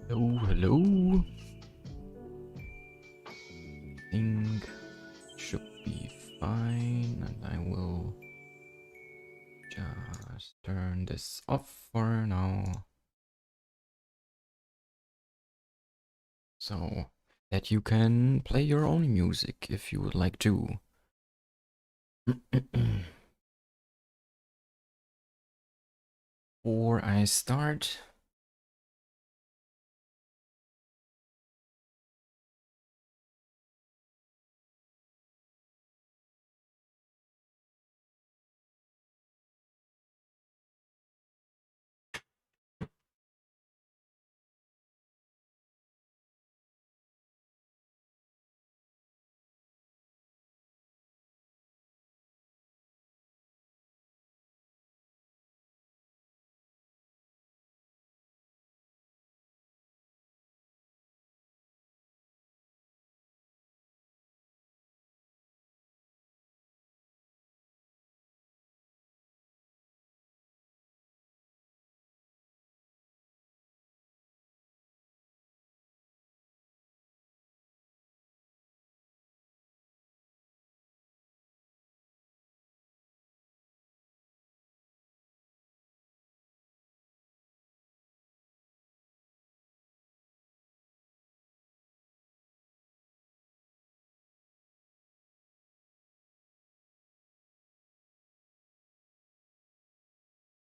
Hello, hello. Think should be fine, and I will just turn this off for now, so that you can play your own music if you would like to. Before I start,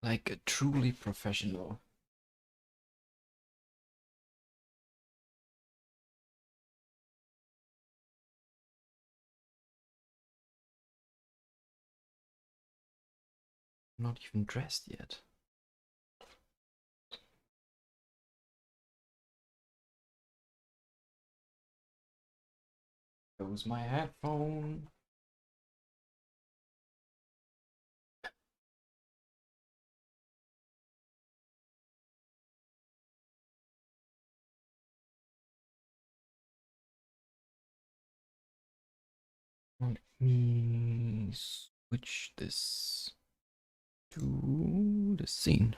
like a truly professional. Not even dressed yet. Goes my headphone. Let me switch this to the scene.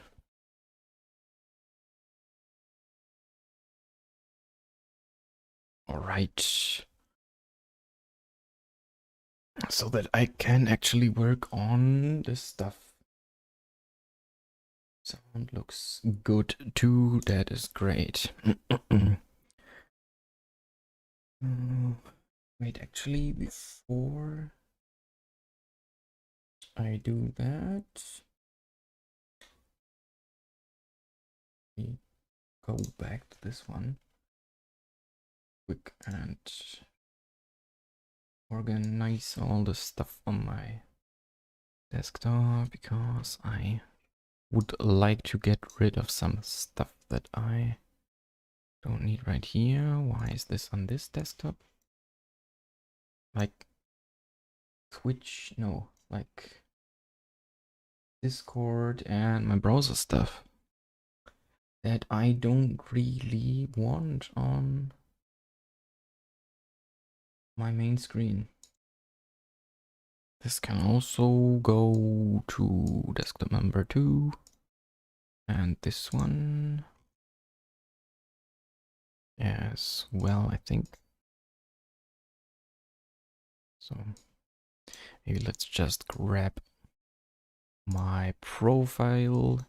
All right. So that I can actually work on this stuff. Sound looks good too. That is great. Wait, actually, before I do that, we go back to this one quick and organize all the stuff on my desktop, because I would like to get rid of some stuff that I don't need right here. Why is this on this desktop? Like Twitch? No, like Discord and my browser stuff that I don't really want on my main screen. This can also go to desktop number 2, and this one as well, I think. So maybe let's just grab my profile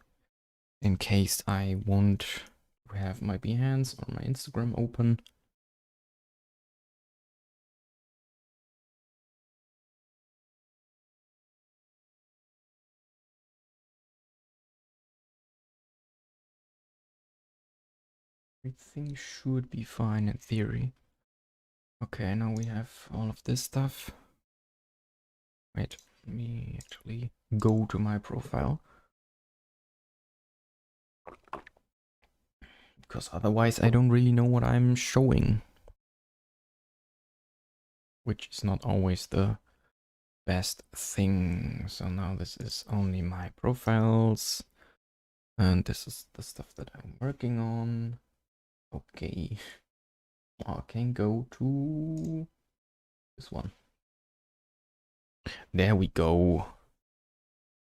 in case I want to have my Behance or my Instagram open. Everything should be fine in theory. Okay, now we have all of this stuff. Wait, let me actually go to my profile, because otherwise I don't really know what I'm showing, which is not always the best thing. So now this is only my profiles, and this is the stuff that I'm working on. Okay, I can go to this one. There we go.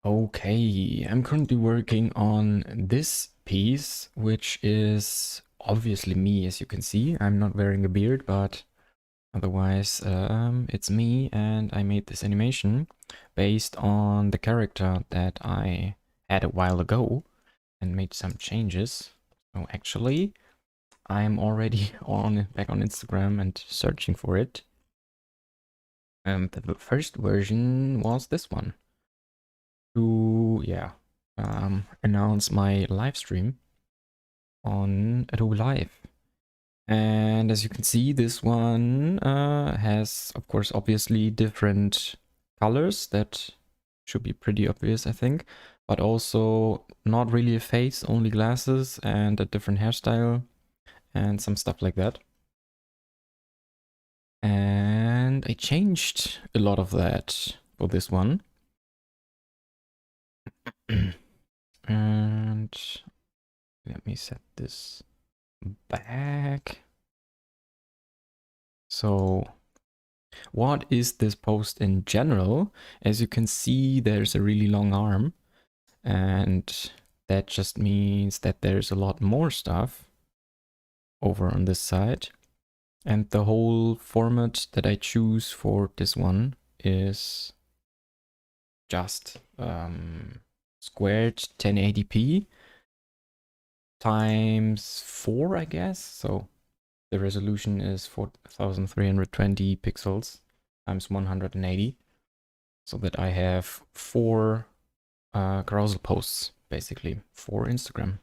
Okay, I'm currently working on this piece, which is obviously me, as you can see. I'm not wearing a beard, but otherwise it's me, and I made this animation based on the character that I had a while ago and made some changes. So actually, I'm already back on Instagram and searching for it. The first version was this one to announce my live stream on Adobe Live. And as you can see, this one has, of course, obviously different colors. That should be pretty obvious, I think. But also not really a face, only glasses and a different hairstyle and some stuff like that. And I changed a lot of that for this one. And let me set this back. So what is this post in general? As you can see, there's a really long arm, and that just means that there's a lot more stuff over on this side. And the whole format that I choose for this one is just squared 1080p times 4, I guess. So the resolution is 4320 pixels times 180, so that I have 4 carousel posts, basically, for Instagram.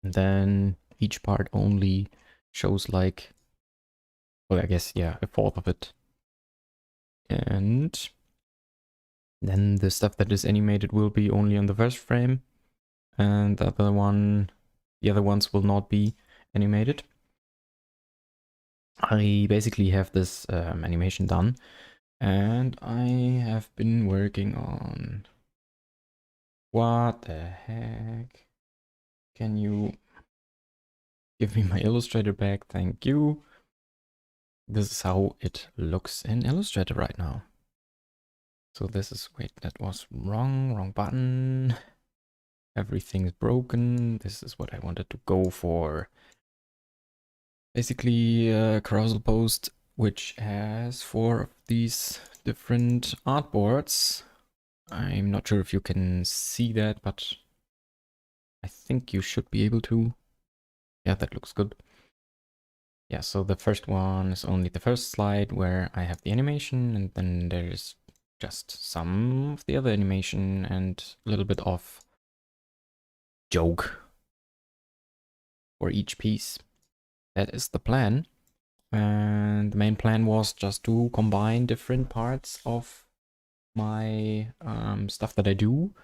And then each part only shows like, well, I guess, yeah, a fourth of it. And then the stuff that is animated will be only on the first frame, and the other ones will not be animated. I basically have this animation done, and I have been working on... What the heck? Can you give me my Illustrator back? Thank you. This is how it looks in Illustrator right now. So this is, wait, that was wrong button. Everything's broken. This is what I wanted to go for. Basically a carousel post which has 4 of these different artboards. I'm not sure if you can see that, but I think you should be able to. Yeah, that looks good. Yeah, so the first one is only the first slide where I have the animation, and then there's just some of the other animation and a little bit of joke for each piece. That is the plan. And the main plan was just to combine different parts of my stuff that I do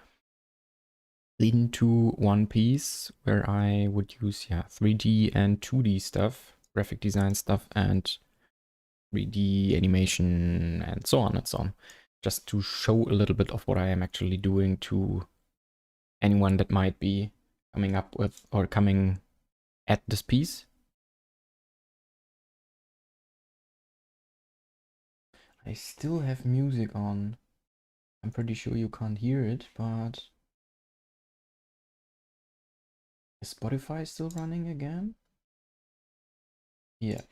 into one piece, where I would use 3D and 2D stuff, graphic design stuff, and 3D animation, and so on and so on, just to show a little bit of what I am actually doing to anyone that might be coming up with or coming at this piece. I still have music on. I'm pretty sure you can't hear it, but is Spotify still running again? Yeah.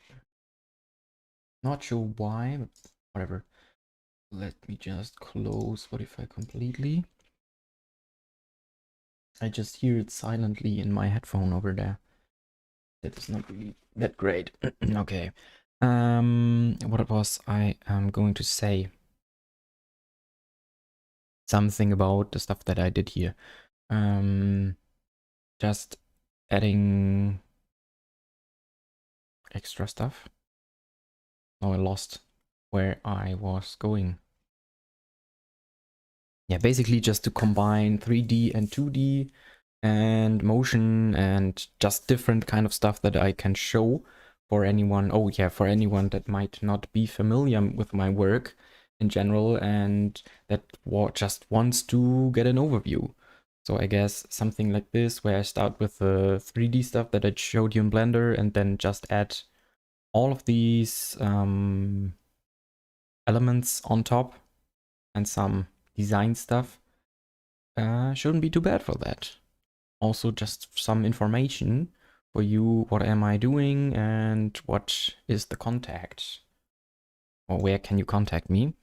Not sure why, but whatever. Let me just close Spotify completely. I just hear it silently in my headphone over there. That is not really that great. Okay. What was I going to say? Something about the stuff that I did here. Just adding extra stuff. Oh, I lost where I was going. Yeah, basically just to combine 3D and 2D and motion and just different kind of stuff that I can show for anyone. Oh yeah, for anyone that might not be familiar with my work in general and that just wants to get an overview. So I guess something like this, where I start with the 3D stuff that I showed you in Blender and then just add all of these elements on top and some design stuff, shouldn't be too bad for that. Also just some information for you, what am I doing and what is the contact? Or where can you contact me?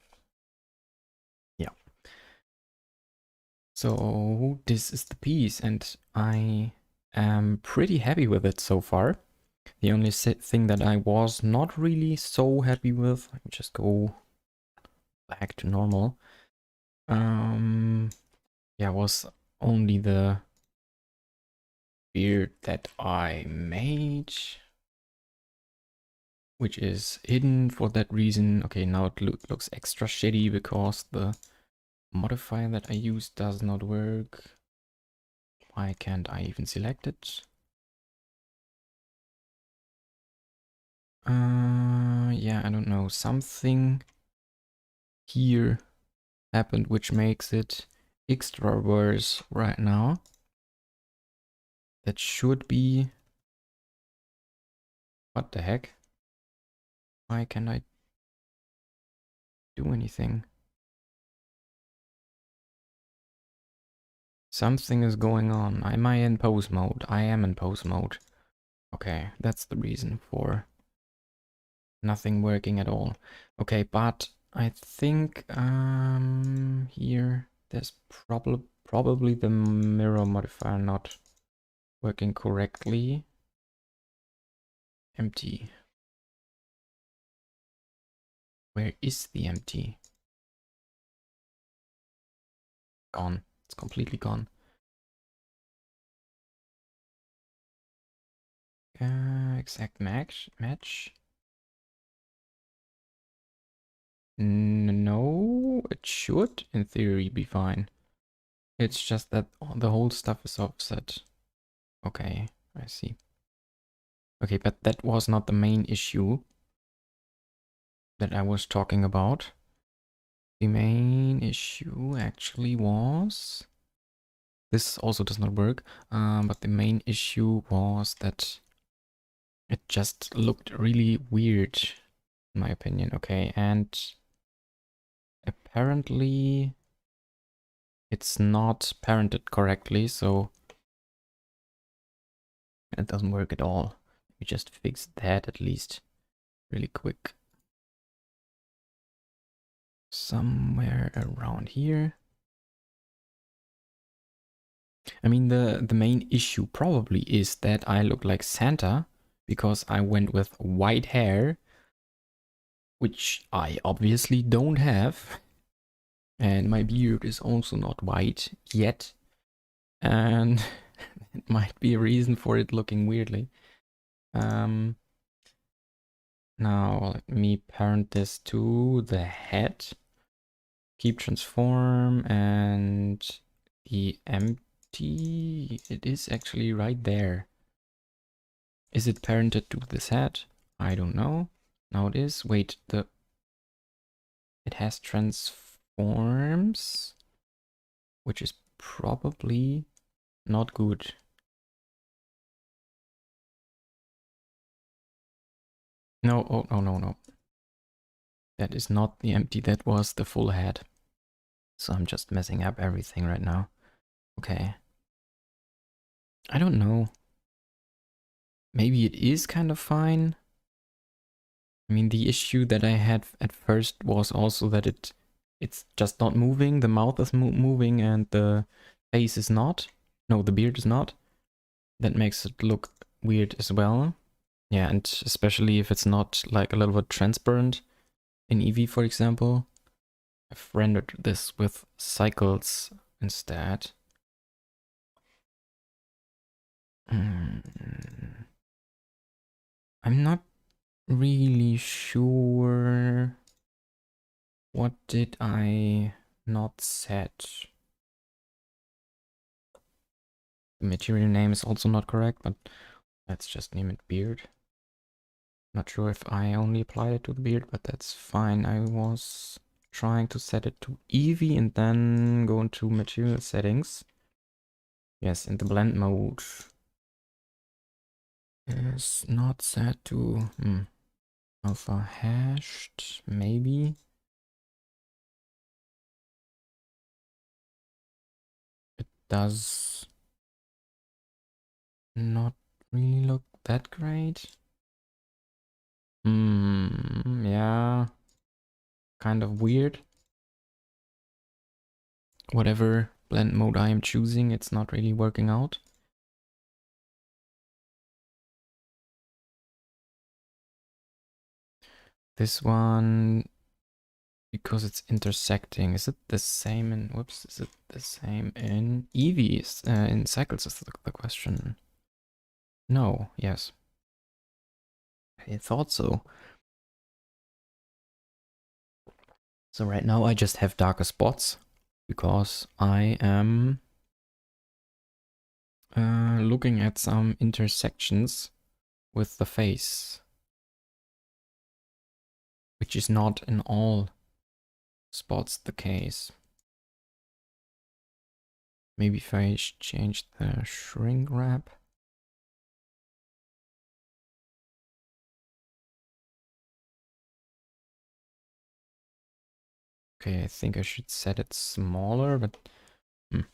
Yeah. So this is the piece and I am pretty happy with it so far. The only thing that I was not really so happy with, let me just go back to normal. Yeah, was only the beard that I made, which is hidden for that reason. Okay, now it looks extra shitty because the modifier that I use does not work. Why can't I even select it? Yeah, I don't know. Something here happened which makes it extra worse right now. That should be... What the heck? Why can't I do anything? Something is going on. Am I in pose mode? I am in pose mode. Okay, that's the reason for nothing working at all. Okay, but I think here there's probably the mirror modifier not working correctly. Empty. Where is the empty? Gone. It's completely gone. Exact match. No, it should in theory be fine. It's just that the whole stuff is offset. Okay, I see. Okay, but that was not the main issue that I was talking about. The main issue actually was... This also does not work, but the main issue was that it just looked really weird, in my opinion. Okay, and apparently it's not parented correctly, so it doesn't work at all. We just fix that at least really quick. Somewhere around here. I mean, the main issue probably is that I look like Santa because I went with white hair, which I obviously don't have. And my beard is also not white yet. And it might be a reason for it looking weirdly. Now let me parent this to the head. Keep transform and the empty. It is actually right there. Is it parented to this head? I don't know. Now it is. Wait, it has transforms, which is probably not good. No, oh, no. That is not the empty, that was the full head. So I'm just messing up everything right now. Okay. I don't know. Maybe it is kind of fine. I mean, the issue that I had at first was also that it's just not moving. The mouth is moving and the face is not. No, the beard is not. That makes it look weird as well. Yeah, and especially if it's not like a little bit transparent in Eevee, for example. I've rendered this with cycles instead. I'm not really sure. What did I not set? The material name is also not correct, but let's just name it beard. Not sure if I only applied it to the beard, but that's fine. I was trying to set it to Eevee and then go into material settings. Yes, in the blend mode. Is not set to alpha hashed, maybe. It does not really look that great. Yeah. Kind of weird. Whatever blend mode I am choosing, it's not really working out. This one, because it's intersecting. Is it the same in, whoops, is it the same in EVs, in cycles is the question. No, yes. I thought so. So right now I just have darker spots because I am looking at some intersections with the face, which is not in all spots the case. Maybe if I change the shrink wrap. Okay, I think I should set it smaller, but I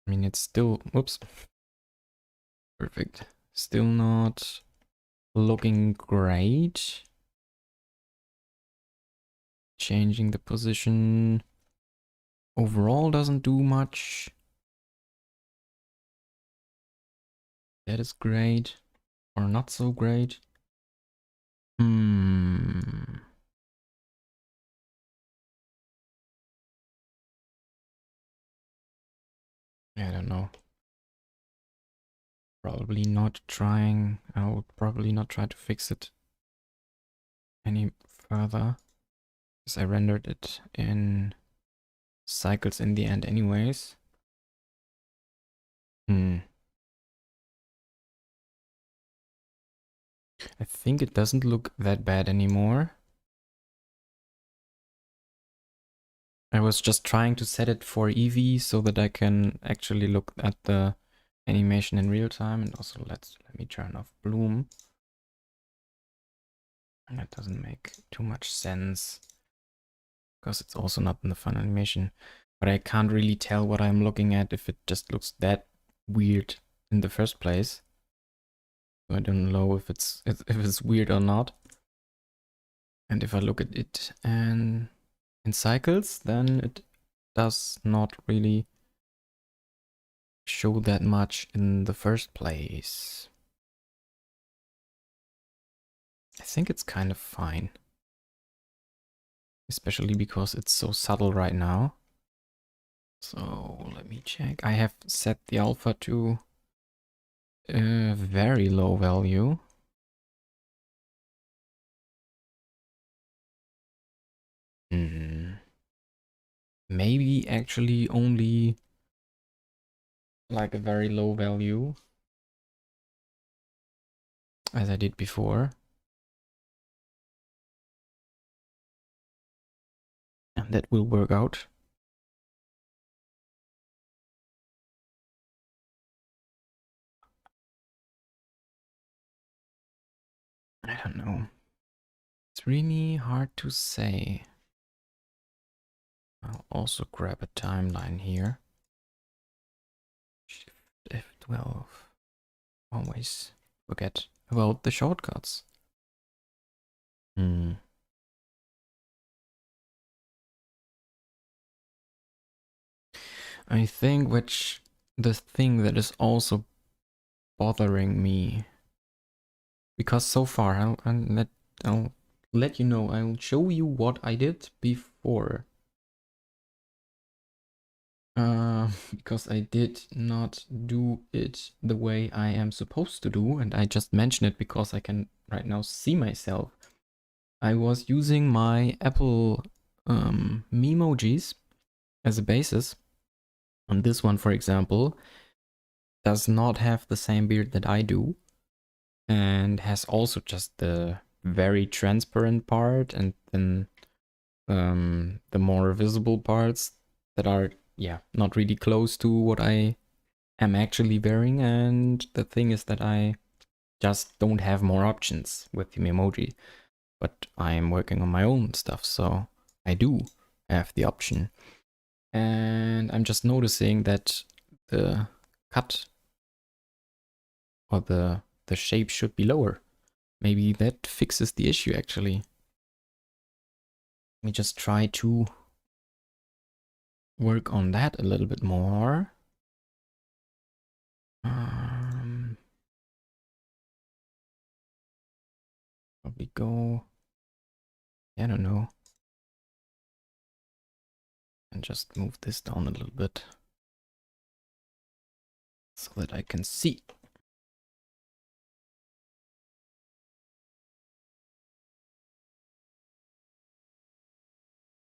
mean, it's still, whoops, perfect. Still not looking great. Changing the position overall doesn't do much. That is great, or not so great. I don't know. Probably not trying. I would probably not try to fix it any further, because I rendered it in cycles in the end anyways. I think it doesn't look that bad anymore. I was just trying to set it for Eevee so that I can actually look at the animation in real time, and also let me turn off bloom. That doesn't make too much sense because it's also not in the fun animation. But I can't really tell what I'm looking at if it just looks that weird in the first place. So I don't know if it's weird or not. And if I look at it and in cycles, then it does not really show that much in the first place. I think it's kind of fine. Especially because it's so subtle right now. So let me check. I have set the alpha to a very low value. Maybe actually only like a very low value, as I did before. And that will work out. I don't know. It's really hard to say. I'll also grab a timeline here. Shift F12. Always forget about the shortcuts. I think the thing that is also bothering me, because so far I'll let you know, I'll show you what I did before. Because I did not do it the way I am supposed to do, and I just mention it because I can right now see myself. I was using my Apple Memojis as a basis, and this one, for example, does not have the same beard that I do, and has also just the very transparent part, and then the more visible parts that are, yeah, not really close to what I am actually wearing. And the thing is that I just don't have more options with the emoji, but I am working on my own stuff, so I do have the option. And I'm just noticing that the cut, or the the shape should be lower. Maybe that fixes the issue actually. Let me just try to work on that a little bit more. Probably go, I don't know, and just move this down a little bit so that I can see.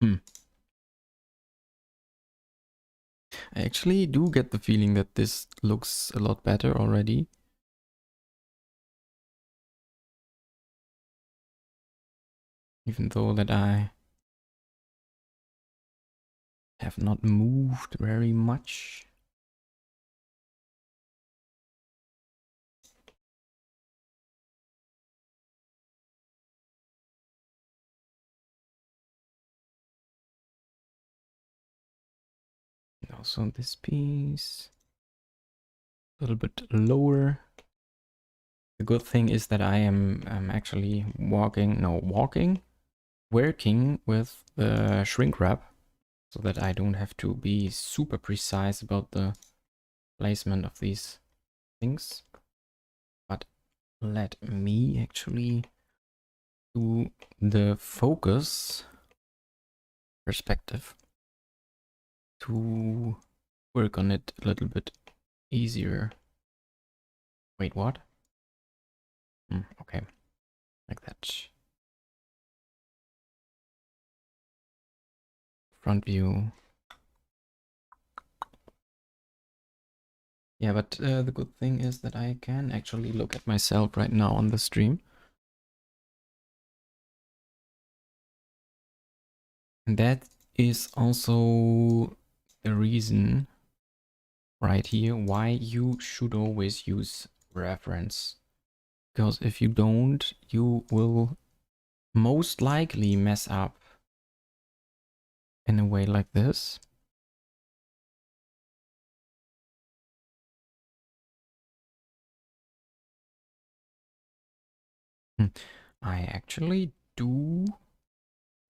I actually do get the feeling that this looks a lot better already. Even though that I have not moved very much. And also this piece, a little bit lower. The good thing is that I am actually working with the shrink wrap, so that I don't have to be super precise about the placement of these things. But let me actually do the focus perspective to work on it a little bit easier. Wait, what? Okay, like that. Front view. Yeah, but the good thing is that I can actually look at myself right now on the stream. And that is also the reason right here why you should always use reference. Because if you don't, you will most likely mess up in a way like this. I actually do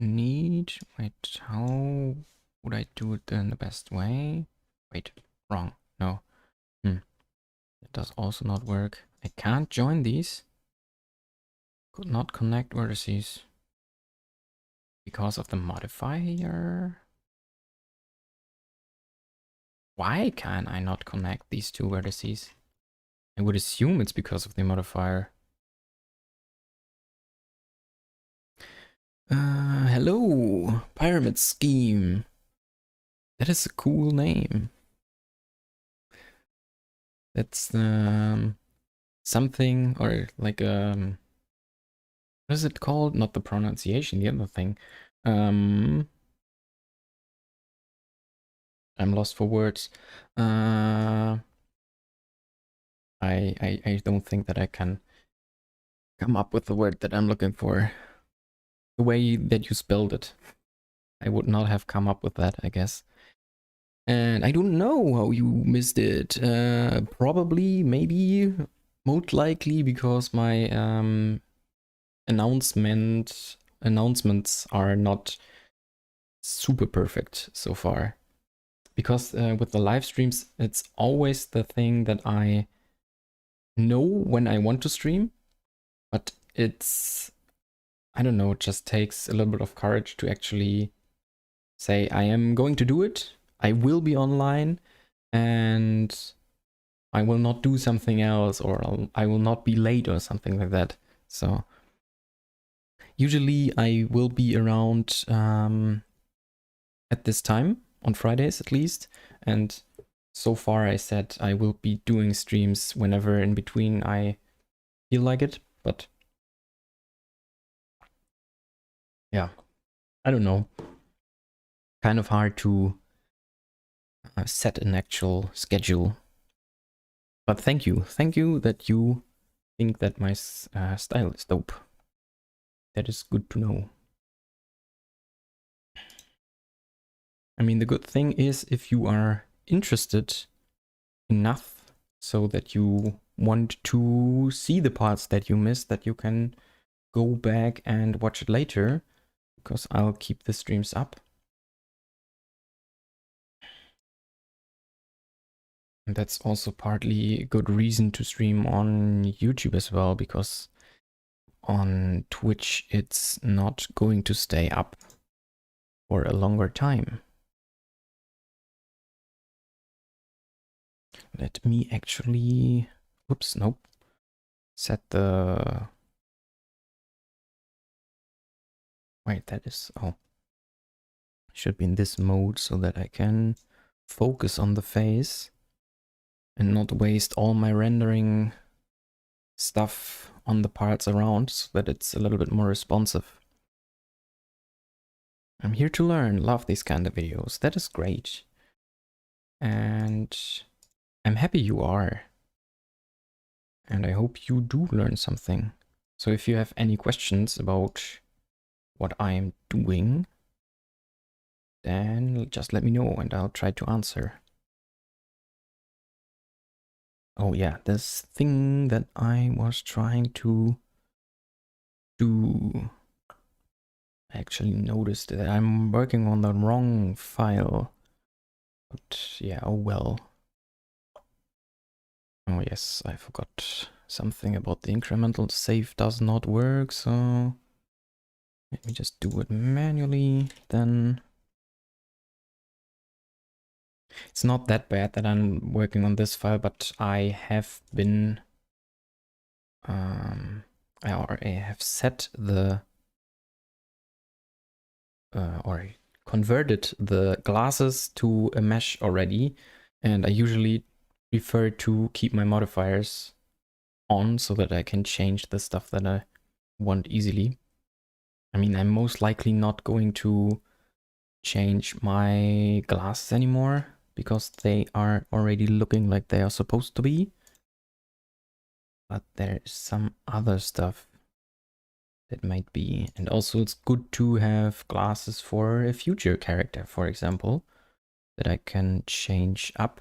need... Wait, how would I do it in the best way? Wait, wrong. No. It does also not work. I can't join these. Could not connect vertices. Because of the modifier? Why can I not connect these two vertices? I would assume it's because of the modifier. Hello, Pyramid Scheme. That is a cool name. That's something, or like what is it called? Not the pronunciation, the other thing. I'm lost for words. I don't think that I can come up with the word that I'm looking for. The way that you spelled it. I would not have come up with that, I guess. And I don't know how you missed it. Probably, maybe, most likely because my announcements are not super perfect so far. Because with the live streams, it's always the thing that I know when I want to stream, but it's, I don't know, it just takes a little bit of courage to actually say I am going to do it, I will be online, and I will not do something else, or I will not be late or something like that. So usually I will be around at this time, on Fridays at least, and so far I said I will be doing streams whenever in between I feel like it, but yeah, I don't know. Kind of hard to set an actual schedule. But thank you that you think that my style is dope. That is good to know. I mean, the good thing is if you are interested enough so that you want to see the parts that you missed, that you can go back and watch it later, because I'll keep the streams up. And that's also partly a good reason to stream on YouTube as well, because on Twitch it's not going to stay up for a longer time. Let me actually, oops, nope, set the, wait, that is, oh, should be in this mode so that I can focus on the face and not waste all my rendering stuff on the parts around, so that it's a little bit more responsive. I'm here to learn, love these kind of videos, that is great. And I'm happy you are. And I hope you do learn something. So if you have any questions about what I'm doing, then just let me know and I'll try to answer. Oh yeah, this thing that I was trying to do. I actually noticed that I'm working on the wrong file. But yeah, oh well. Oh yes, I forgot something about the incremental save does not work, so let me just do it manually then. It's not that bad that I'm working on this file, but I have been or I have set the or converted the glasses to a mesh already, and I usually prefer to keep my modifiers on so that I can change the stuff that I want easily. I mean, I'm most likely not going to change my glasses anymore because they are already looking like they are supposed to be. But there's some other stuff that might be. And also it's good to have glasses for a future character, for example, that I can change up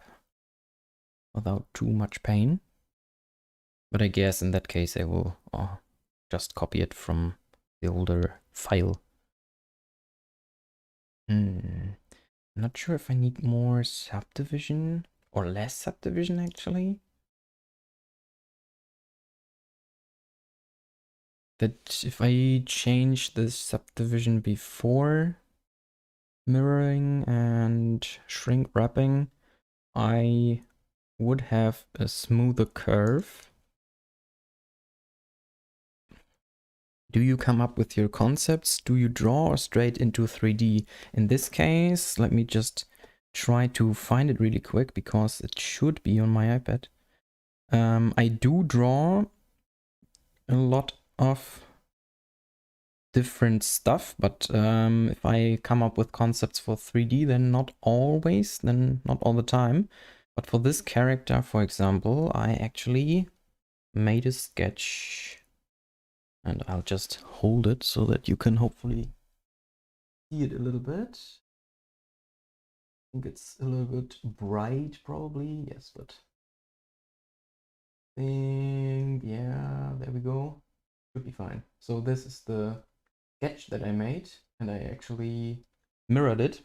without too much pain. But I guess in that case I will just copy it from the older file. I'm not sure if I need more subdivision or less subdivision actually. That if I change the subdivision before mirroring and shrink wrapping, I would have a smoother curve. Do you come up with your concepts? Do you draw or straight into 3D? In this case, let me just try to find it really quick because it should be on my iPad. I do draw a lot of different stuff, but if I come up with concepts for 3D, then not always, then not all the time. But for this character, for example, I actually made a sketch and I'll just hold it so that you can hopefully see it a little bit. I think it's a little bit bright probably, yes, but I think, yeah, there we go. Should be fine. So this is the sketch that I made and I actually mirrored it,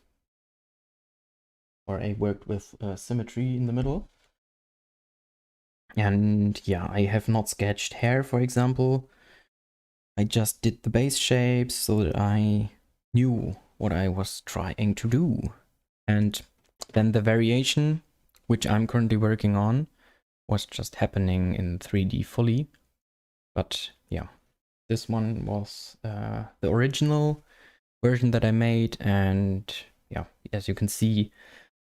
or I worked with symmetry in the middle. And yeah, I have not sketched hair, for example. I just did the base shapes so that I knew what I was trying to do. And then the variation, which I'm currently working on, was just happening in 3D fully. But yeah, this one was the original version that I made, and yeah, as you can see,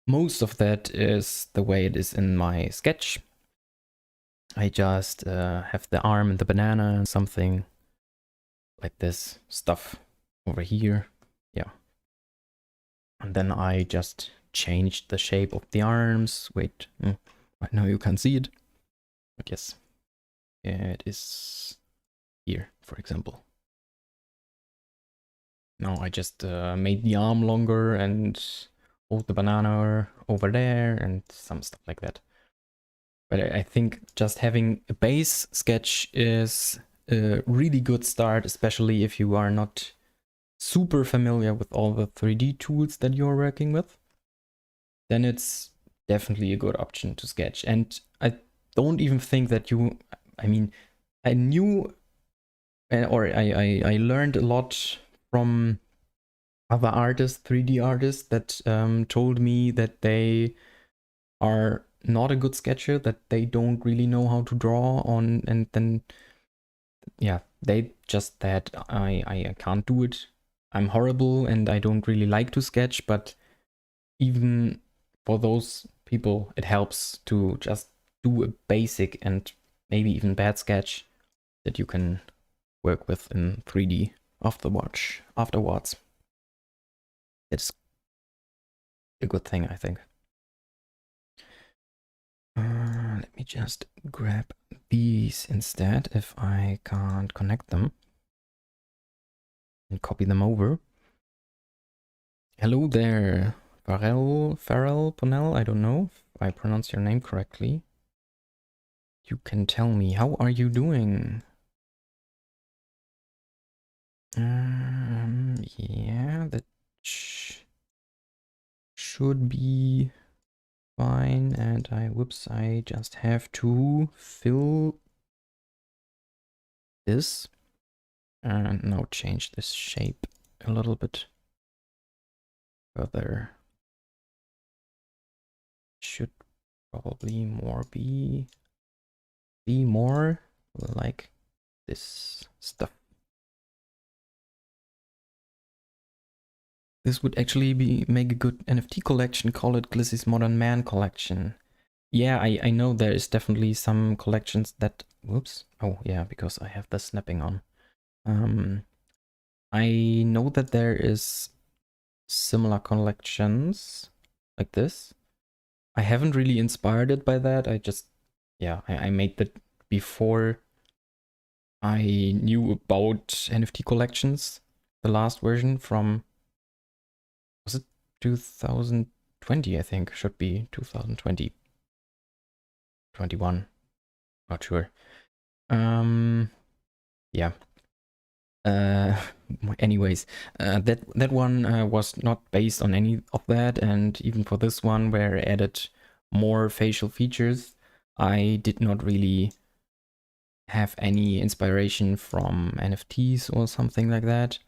most of that is the way it is in my sketch. I just have the arm and the banana and something like this stuff over here. Yeah. And then I just changed the shape of the arms. Wait, right now you can't see it. But yes, it is here, for example. Now I just made the arm longer and hold the banana over there and some stuff like that. But I think just having a base sketch is a really good start, especially if you are not super familiar with all the 3D tools that you're working with. Then it's definitely a good option to sketch. And I don't even think that you, I mean, I knew or I learned a lot from other artists, 3D artists, that told me that they are not a good sketcher, that they don't really know how to draw on, and then yeah, they just that I can't do it. I'm horrible and I don't really like to sketch, but even for those people, it helps to just do a basic and maybe even bad sketch that you can work with in 3D afterwards. It's a good thing, I think. Let me just grab these instead if I can't connect them and copy them over. Hello there, Farrell Ponell. I don't know if I pronounce your name correctly. You can tell me, how are you doing? Yeah, that should be fine. And I just have to fill this and now change this shape a little bit further. Should probably be more like this stuff. This would actually make a good NFT collection. Call it Glissi's Modern Man collection. Yeah, I know there is definitely some collections that, whoops. Oh yeah, because I have the snapping on. I know that there is similar collections like this. I haven't really inspired it by that. I just, yeah, I made that before I knew about NFT collections. The last version from, was it 2020? I think should be 2020, 21. Not sure. Yeah. Anyways, that one was not based on any of that, and even for this one, where I added more facial features, I did not really have any inspiration from NFTs or something like that.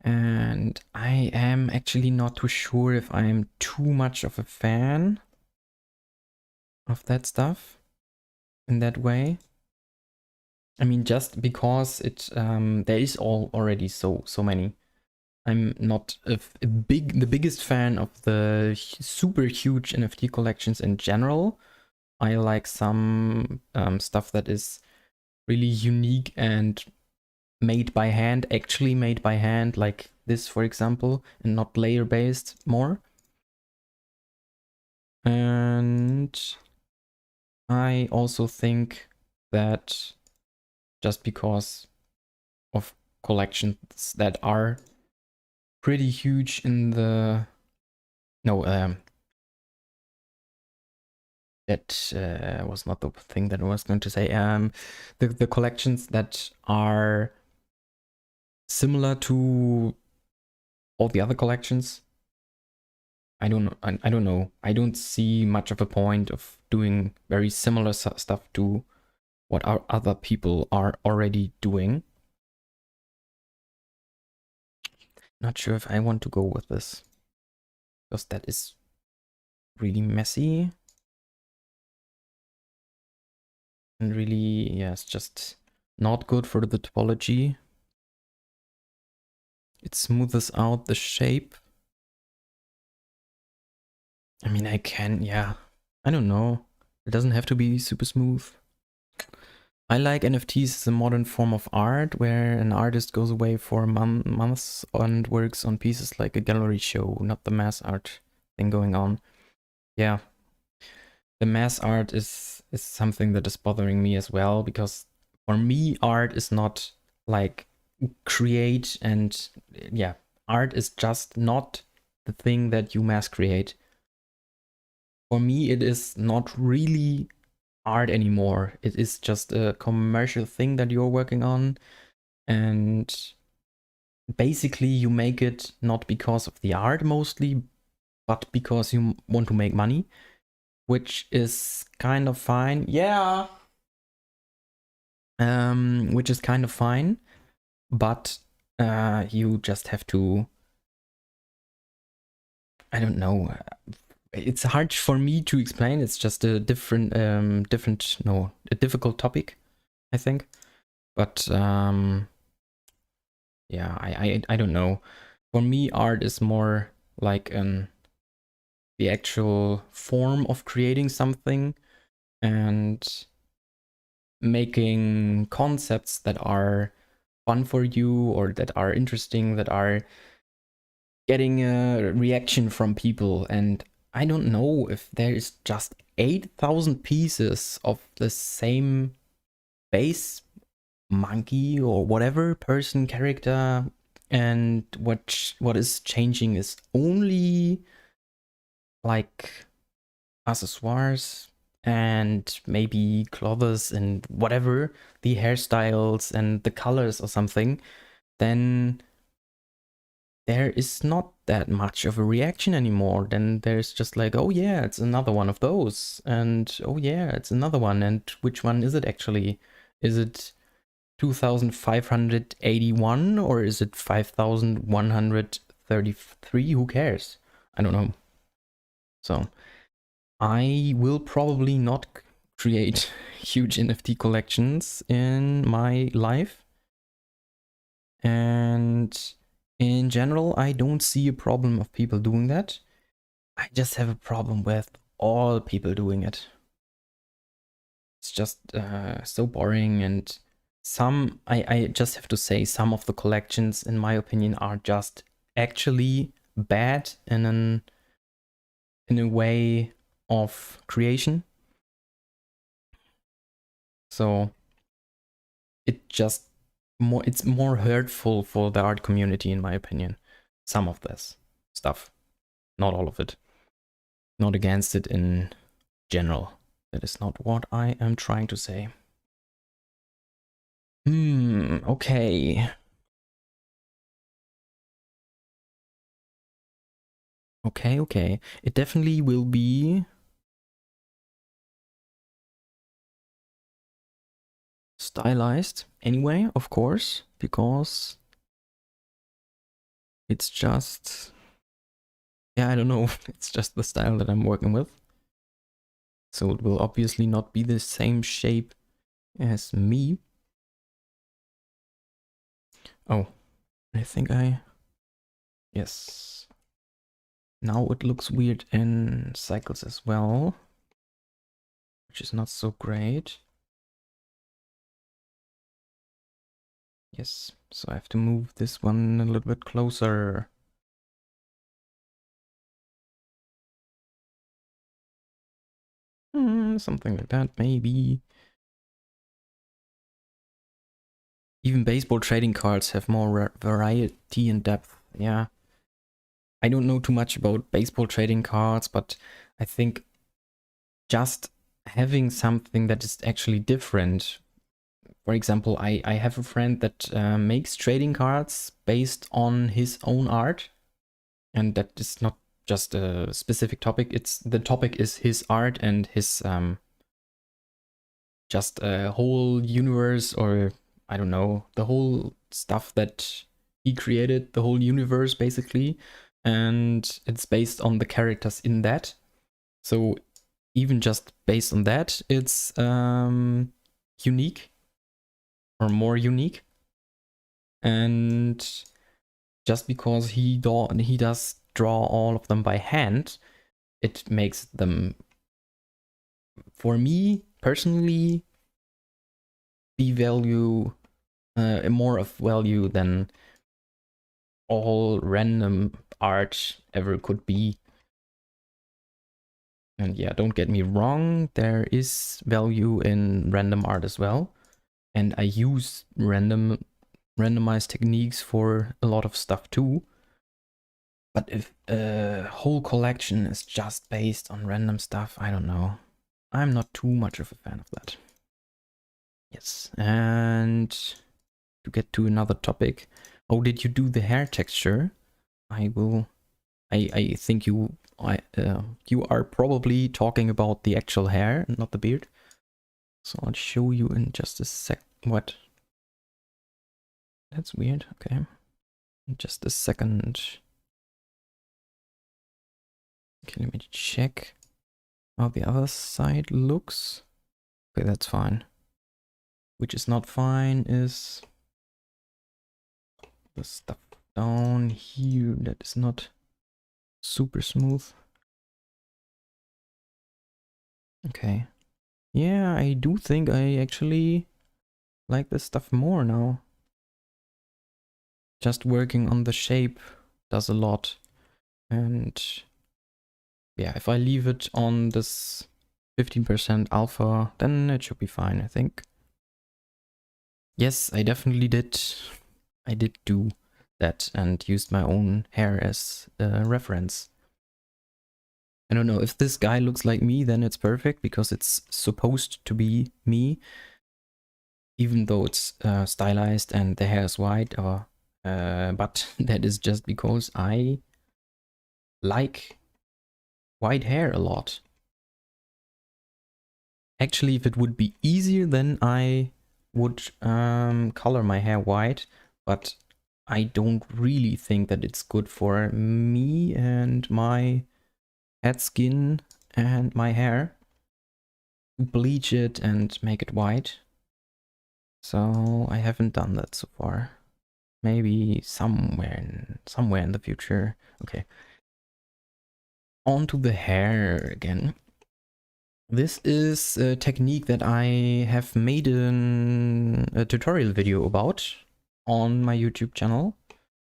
And I am actually not too sure if I'm too much of a fan of that stuff in that way. I mean, just because it there is already so many. I'm not the biggest fan of the super huge NFT collections in general. I like some stuff that is really unique and made by hand, actually made by hand, like this, for example, and not layer based more. And I also think that just because of collections that are pretty huge in the that was not the thing that I was going to say. The collections that are similar to all the other collections, I don't know. I don't know. I don't see much of a point of doing very similar stuff to what our other people are already doing. Not sure if I want to go with this, because that is really messy and really, yeah, it's just not good for the topology. It smooths out the shape. I mean, I can, yeah. I don't know. It doesn't have to be super smooth. I like NFTs as a modern form of art, where an artist goes away for months and works on pieces like a gallery show, not the mass art thing going on. Yeah. The mass art is something that is bothering me as well, because for me, art is not like create and, yeah, art is just not the thing that you mass create. For me, it is not really art anymore. It is just a commercial thing that you're working on, and basically you make it not because of the art mostly, but because you want to make money, which is kind of fine. Yeah. Which is kind of fine, but you just have to, I don't know. It's hard for me to explain. It's just a a difficult topic, I think. But yeah, I don't know. For me, art is more like the actual form of creating something and making concepts that are fun for you or that are interesting, that are getting a reaction from people. And I don't know if there is just 8,000 pieces of the same base monkey or whatever person character, and what is changing is only like accessoires and maybe clothes and whatever, the hairstyles and the colors or something, then there is not that much of a reaction anymore. Then there's just like, oh yeah, it's another one of those, and oh yeah, it's another one, and which one is it actually? Is it 2581 or is it 5133? Who cares? I don't know. So I will probably not create huge NFT collections in my life. And in general, I don't see a problem of people doing that. I just have a problem with all people doing it. It's just so boring, and I just have to say, some of the collections, in my opinion, are just actually bad in a way of creation. So it's more hurtful for the art community, in my opinion. Some of this stuff, not all of it. Not against it in general. That is not what I am trying to say. Okay. Okay. It definitely will be stylized anyway, of course, because it's just, yeah, I don't know. It's just the style that I'm working with. So it will obviously not be the same shape as me. Oh, I think yes. Now it looks weird in cycles as well, which is not so great. Yes, so I have to move this one a little bit closer. Something like that, maybe. Even baseball trading cards have more variety and depth. Yeah. I don't know too much about baseball trading cards, but I think just having something that is actually different. For example, I have a friend that makes trading cards based on his own art. And that is not just a specific topic. The topic is his art and his just a whole universe, or I don't know, the whole stuff that he created, the whole universe basically, and it's based on the characters in that. So even just based on that, it's unique or more unique. And just because he does draw all of them by hand, it makes them, for me personally, be more of value than all random art ever could be. And yeah, don't get me wrong, there is value in random art as well. And I use randomized techniques for a lot of stuff too. But if a whole collection is just based on random stuff, I don't know. I'm not too much of a fan of that. Yes, and to get to another topic. Oh, did you do the hair texture? I think you are probably talking about the actual hair, not the beard. So I'll show you in just a sec. What? That's weird. Okay. In just a second. Okay, let me check how the other side looks. Okay, that's fine. Which is not fine is the stuff down here that is not super smooth. Okay. Yeah, I do think I actually like this stuff more now. Just working on the shape does a lot. And yeah, if I leave it on this 15% alpha, then it should be fine, I think. Yes, I definitely did. I did do that and used my own hair as a reference. I don't know, if this guy looks like me, then it's perfect because it's supposed to be me, even though it's stylized and the hair is white. But that is just because I like white hair a lot. Actually, if it would be easier, then I would color my hair white, but I don't really think that it's good for me and my head skin and my hair to bleach it and make it white. So I haven't done that so far. Maybe somewhere in the future. Okay. On to the hair again. This is a technique that I have made a tutorial video about on my YouTube channel.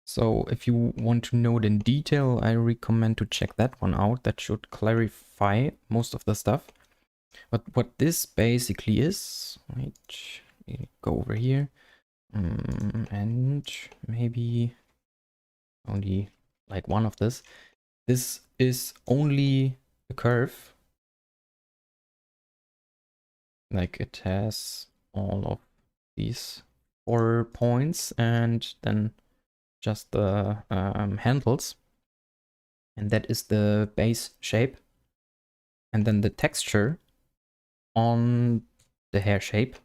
So if you want to know it in detail, I recommend to check that one out. That should clarify most of the stuff. But what this basically is, right, go over here, and maybe only like one of this. This is only a curve. Like it has all of these 4 points and then just the handles. And that is the base shape. And then the texture on the hair shape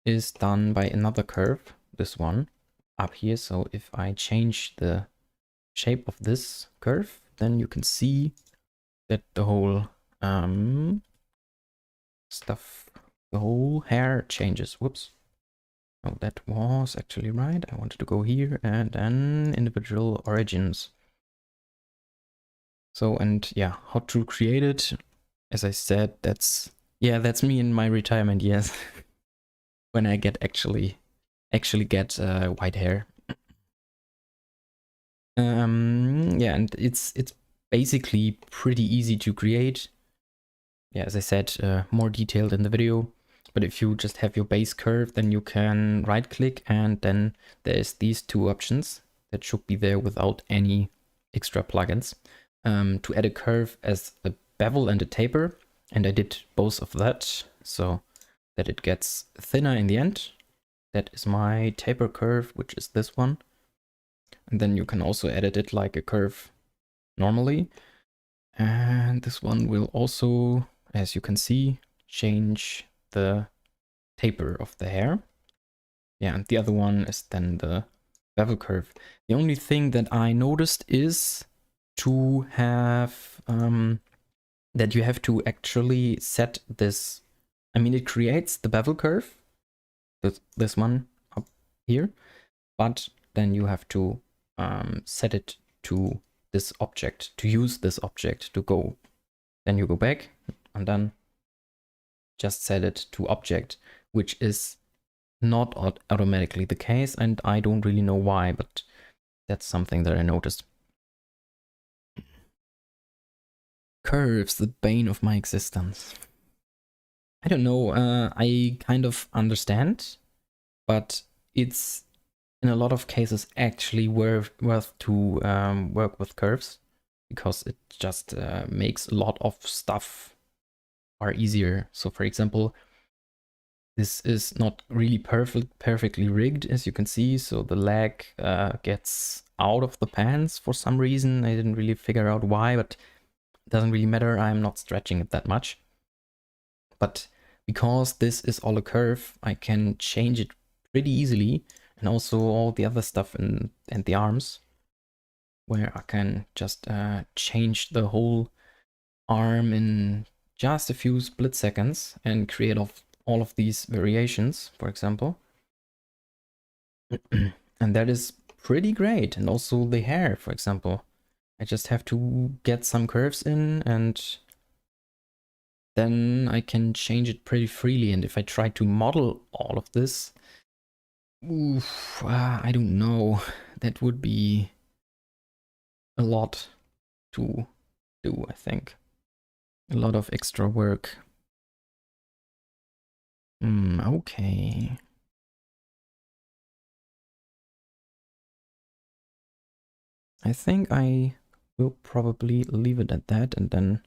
is done by another curve, this one up here. So if I change the shape of this curve, then you can see that the whole stuff, the whole hair changes. Whoops. Oh, that was actually right. I wanted to go here and then individual origins. So, and yeah, how to create it. As I said, that's me in my retirement years. When I get actually get white hair. Yeah, and it's basically pretty easy to create. Yeah, as I said, more detailed in the video. But if you just have your base curve, then you can right click and then there's these 2 options that should be there without any extra plugins. To add a curve as a bevel and a taper. And I did both of that so that it gets thinner in the end. That is my taper curve, which is this one. And then you can also edit it like a curve normally. And this one will also, as you can see, change the taper of the hair. Yeah, and the other one is then the bevel curve. The only thing that I noticed is to have that you have to actually set this. I mean, it creates the bevel curve, this one up here, but then you have to set it to this object, to use this object to go. Then you go back and then just set it to object, which is not automatically the case, and I don't really know why, but that's something that I noticed. Curves, the bane of my existence. I don't know, I kind of understand, but it's in a lot of cases actually worth to work with curves, because it just makes a lot of stuff far easier. So for example, this is not really perfectly rigged, as you can see. So the leg gets out of the pants for some reason. I didn't really figure out why, but it doesn't really matter. I'm not stretching it that much. But because this is all a curve, I can change it pretty easily. And also all the other stuff and the arms, where I can just change the whole arm in just a few split seconds and create all of these variations, for example. And that is pretty great. And also the hair, for example. I just have to get some curves in and then I can change it pretty freely. And if I try to model all of this, oof, I don't know. That would be a lot to do, I think. A lot of extra work. Okay. I think I will probably leave it at that and then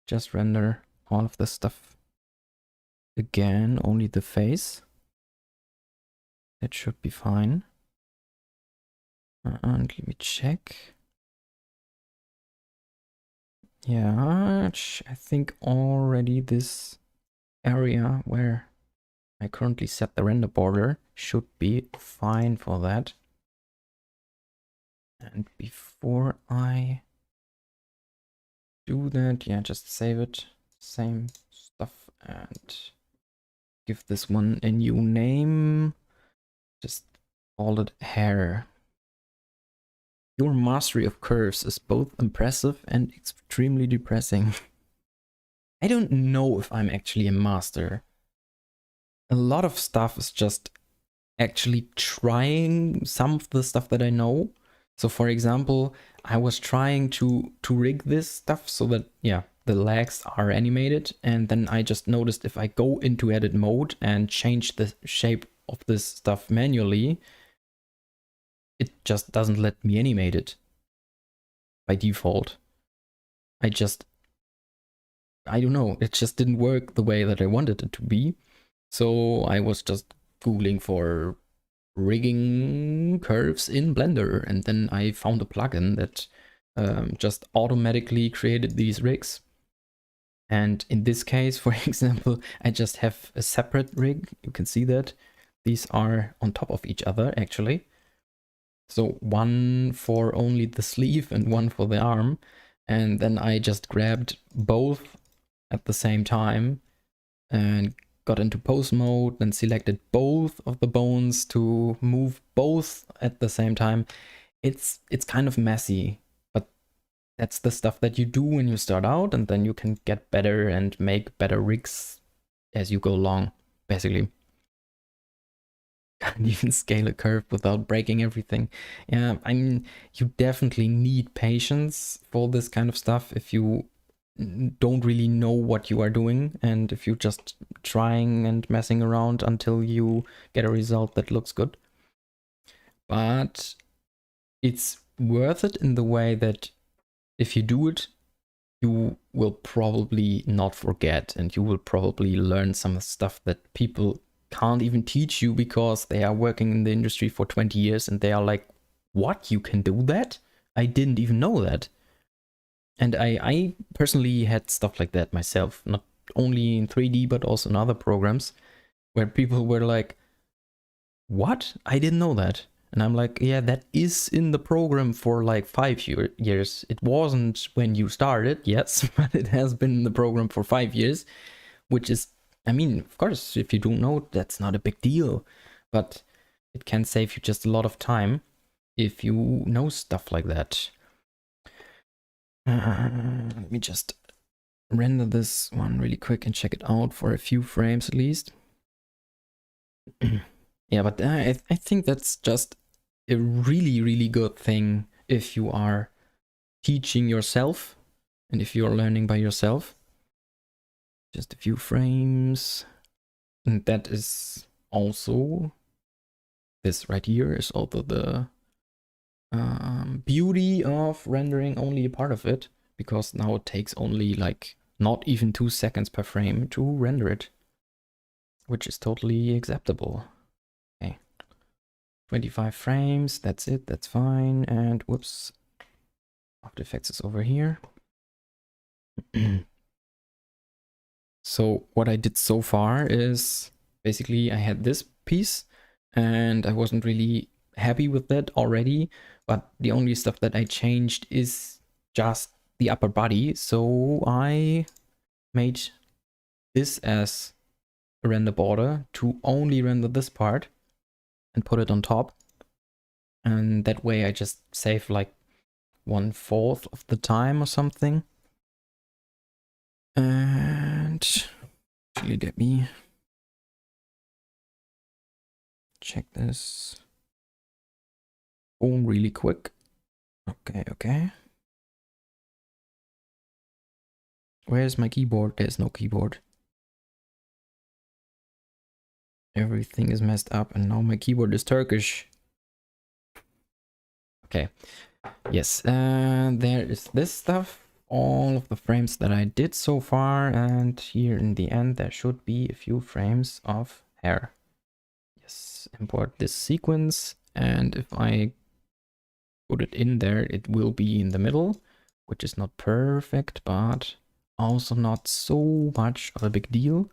just render all of this stuff again, only the face. That should be fine. And let me check. Yeah, I think already this area where I currently set the render border should be fine for that. And before I do that, yeah, just save it. Same stuff and give this one a new name. Just call it hair. Your mastery of curves is both impressive and extremely depressing. I don't know if I'm actually a master. A lot of stuff is just actually trying some of the stuff that I know. So for example, I was trying to rig this stuff so that, yeah, the legs are animated. And then I just noticed if I go into edit mode and change the shape of this stuff manually, it just doesn't let me animate it by default. I don't know, it just didn't work the way that I wanted it to be. So I was just Googling for rigging curves in Blender, and then I found a plugin that just automatically created these rigs. And in this case, for example, I just have a separate rig. You can see that these are on top of each other, actually. So one for only the sleeve and one for the arm. And then I just grabbed both at the same time and got into pose mode and selected both of the bones to move both at the same time. It's kind of messy, but that's the stuff that you do when you start out, and then you can get better and make better rigs as you go along, basically. Can't even scale a curve without breaking everything. Yeah, I mean, you definitely need patience for this kind of stuff if you don't really know what you are doing, and if you're just trying and messing around until you get a result that looks good. But it's worth it in the way that if you do it, you will probably not forget, and you will probably learn some stuff that people can't even teach you because they are working in the industry for 20 years and they are like, what, you can do that? I didn't even know that. And I personally had stuff like that myself, not only in 3D, but also in other programs, where people were like, what? I didn't know that. And I'm like, yeah, that is in the program for like 5 years. It wasn't when you started, yes, but it has been in the program for 5 years, which is, I mean, of course, if you don't know, that's not a big deal, but it can save you just a lot of time if you know stuff like that. Let me just render this one really quick and check it out for a few frames at least. Yeah, but I think that's just a really, really good thing if you are teaching yourself and if you're learning by yourself. Just a few frames. And that is also, this right here is also the beauty of rendering only a part of it, because now it takes only like not even 2 seconds per frame to render it, which is totally acceptable. Okay, 25 frames, that's it, that's fine. And whoops, After Effects is over here. So what I did so far is basically I had this piece and I wasn't really happy with that already, but the only stuff that I changed is just the upper body. So I made this as a render border to only render this part and put it on top. And that way I just save like 1/4 of the time or something. And actually let me check this. Boom, really quick. Okay. Where's my keyboard? There's no keyboard. Everything is messed up and now my keyboard is Turkish. Okay. Yes, there is this stuff. All of the frames that I did so far, and here in the end there should be a few frames of hair. Yes, import this sequence, and if I put it in there, it will be in the middle, which is not perfect, but also not so much of a big deal,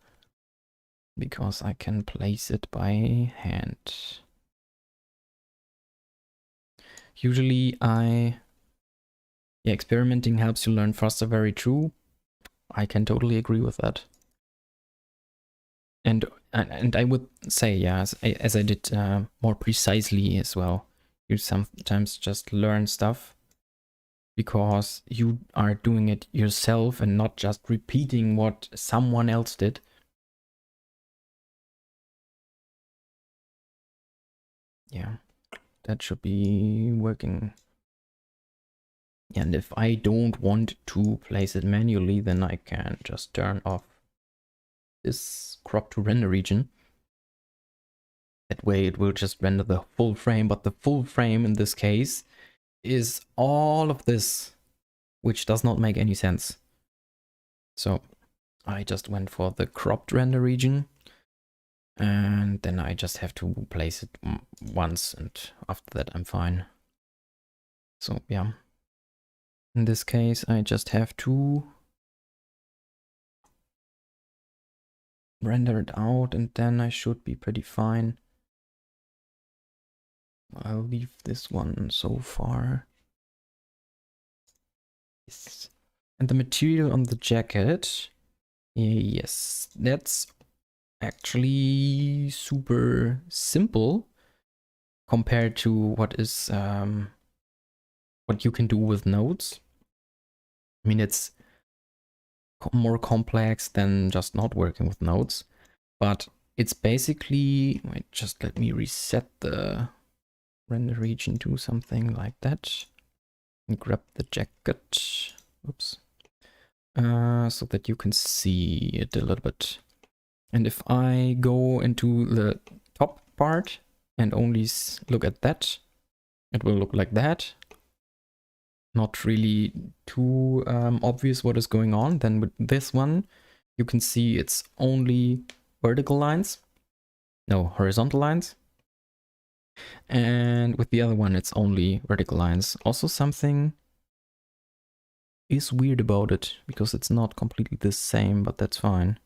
because I can place it by hand. Usually experimenting helps you learn faster, very true. I can totally agree with that. And I would say, yeah, as I did more precisely as well. You sometimes just learn stuff because you are doing it yourself and not just repeating what someone else did. Yeah, that should be working. And if I don't want to place it manually, then I can just turn off this crop to render region. That way it will just render the full frame, but the full frame in this case is all of this, which does not make any sense. So I just went for the cropped render region, and then I just have to place it once, and after that I'm fine. So yeah, in this case I just have to render it out and then I should be pretty fine. I'll leave this one so far. Yes. And the material on the jacket, yes, that's actually super simple compared to what is what you can do with nodes. I mean, it's more complex than just not working with nodes, but it's basically, wait, just let me reset the render region to something like that and grab the jacket. Oops. So that you can see it a little bit. And if I go into the top part and only look at that, it will look like that. Not really too obvious what is going on. Then with this one, you can see it's only vertical lines, no horizontal lines. And with the other one, it's only vertical lines. Also something is weird about it because it's not completely the same, but that's fine.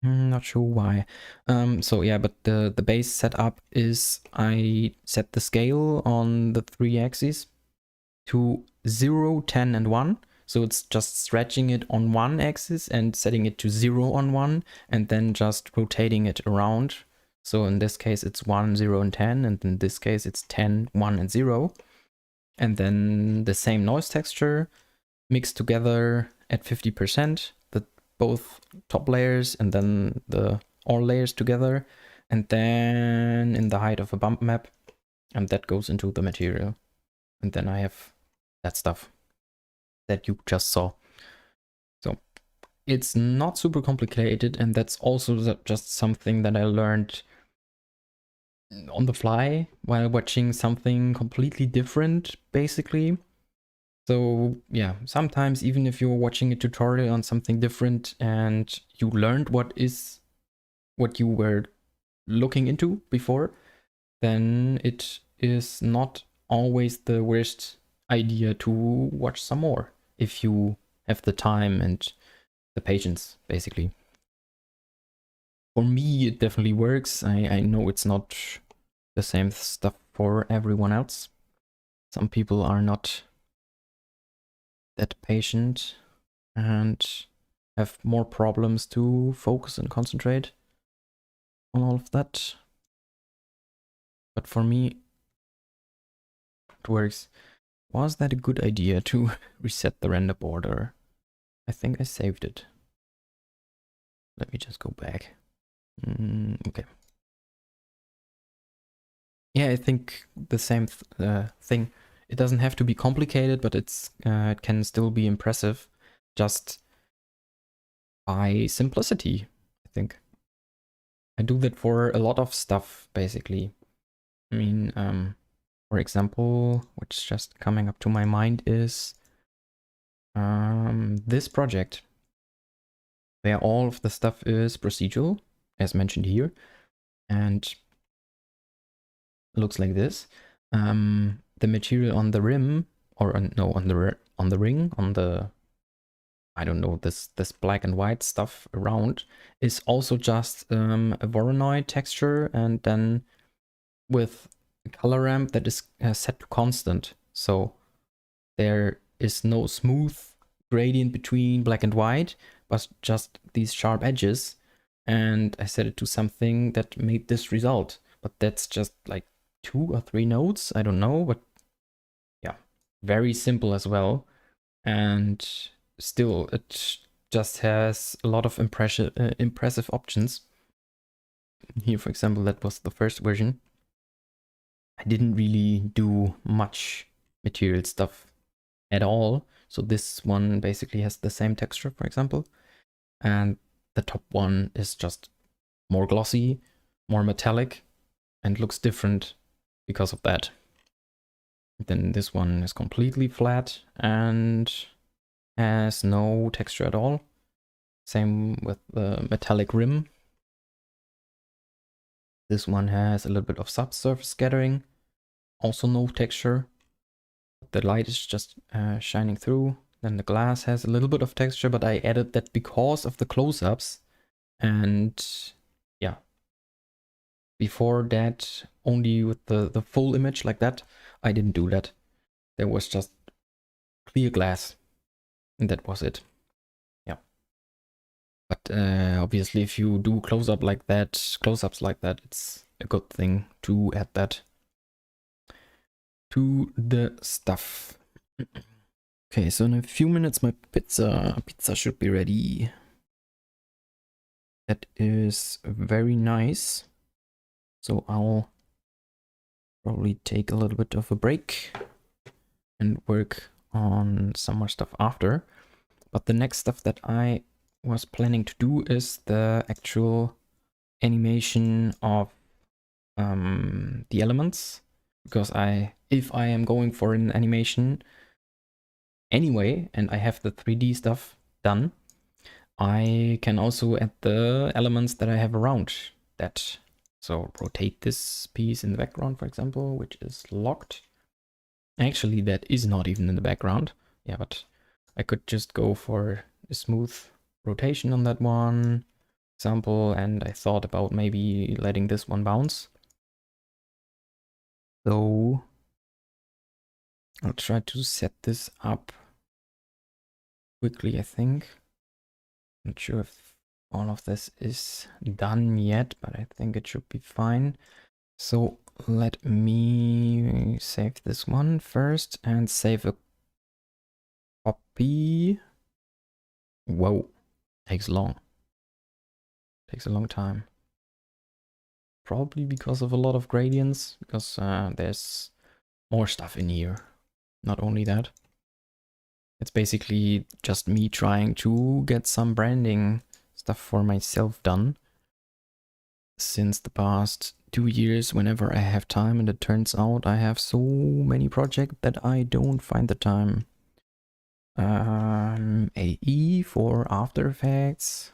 Not sure why. So yeah, but the base setup is I set the scale on the 3 axes to 0, 10, and 1. So it's just stretching it on one axis and setting it to 0 on one, and then just rotating it around. So in this case, it's 1, 0, and 10, and in this case, it's 10, 1, and 0. And then the same noise texture mixed together at 50%, both top layers and then the all layers together, and then in the height of a bump map, and that goes into the material. And then I have that stuff that you just saw. So it's not super complicated, and that's also just something that I learned on the fly while watching something completely different, basically. So yeah, sometimes even if you're watching a tutorial on something different and you learned what you were looking into before, then it is not always the worst idea to watch some more if you have the time and the patience, basically. For me, it definitely works. I know it's not the same stuff for everyone else. Some people are not that patient and have more problems to focus and concentrate on all of that. But for me, it works. Was that a good idea to reset the render border? I think I saved it. Let me just go back. Okay. Yeah, I think the same thing. It doesn't have to be complicated, but it can still be impressive just by simplicity, I think. I do that for a lot of stuff, basically. I mean, for example, what's just coming up to my mind is this project, where all of the stuff is procedural, as mentioned here, and looks like this. The material on the rim, or no, on the ring, on the, I don't know, this black and white stuff around is also just a Voronoi texture, and then with a color ramp that is set to constant. So there is no smooth gradient between black and white, but just these sharp edges. And I set it to something that made this result. But that's just like 2 or 3 nodes, I don't know, but yeah, very simple as well. And still, it just has a lot of impressive options. Here, for example, that was the first version. I didn't really do much material stuff at all. So this one basically has the same texture, for example. And the top one is just more glossy, more metallic, and looks different because of that. Then this one is completely flat and has no texture at all. Same with the metallic rim. This one has a little bit of subsurface scattering, also no texture. The light is just shining through. Then the glass has a little bit of texture, but I added that because of the close-ups. And yeah, before that, only with the full image like that, I didn't do that. There was just clear glass, and that was it. Yeah. But obviously, if you do close-ups like that, it's a good thing to add that to the stuff. Okay, so in a few minutes my pizza should be ready. That is very nice. So I'll probably take a little bit of a break and work on some more stuff after. But the next stuff that I was planning to do is the actual animation of the elements. Because if I am going for an animation anyway, and I have the 3D stuff done, I can also add the elements that I have around that. So rotate this piece in the background, for example, which is locked. Actually, that is not even in the background. Yeah, but I could just go for a smooth rotation on that one example, and I thought about maybe letting this one bounce. So I'll try to set this up quickly, I think. Not sure if all of this is done yet, but I think it should be fine. So let me save this one first and save a copy. Whoa, takes long. Takes a long time. Probably because of a lot of gradients, because there's more stuff in here. Not only that. It's basically just me trying to get some branding stuff for myself done. Since the past 2 years, whenever I have time, and it turns out I have so many projects that I don't find the time AE for After Effects.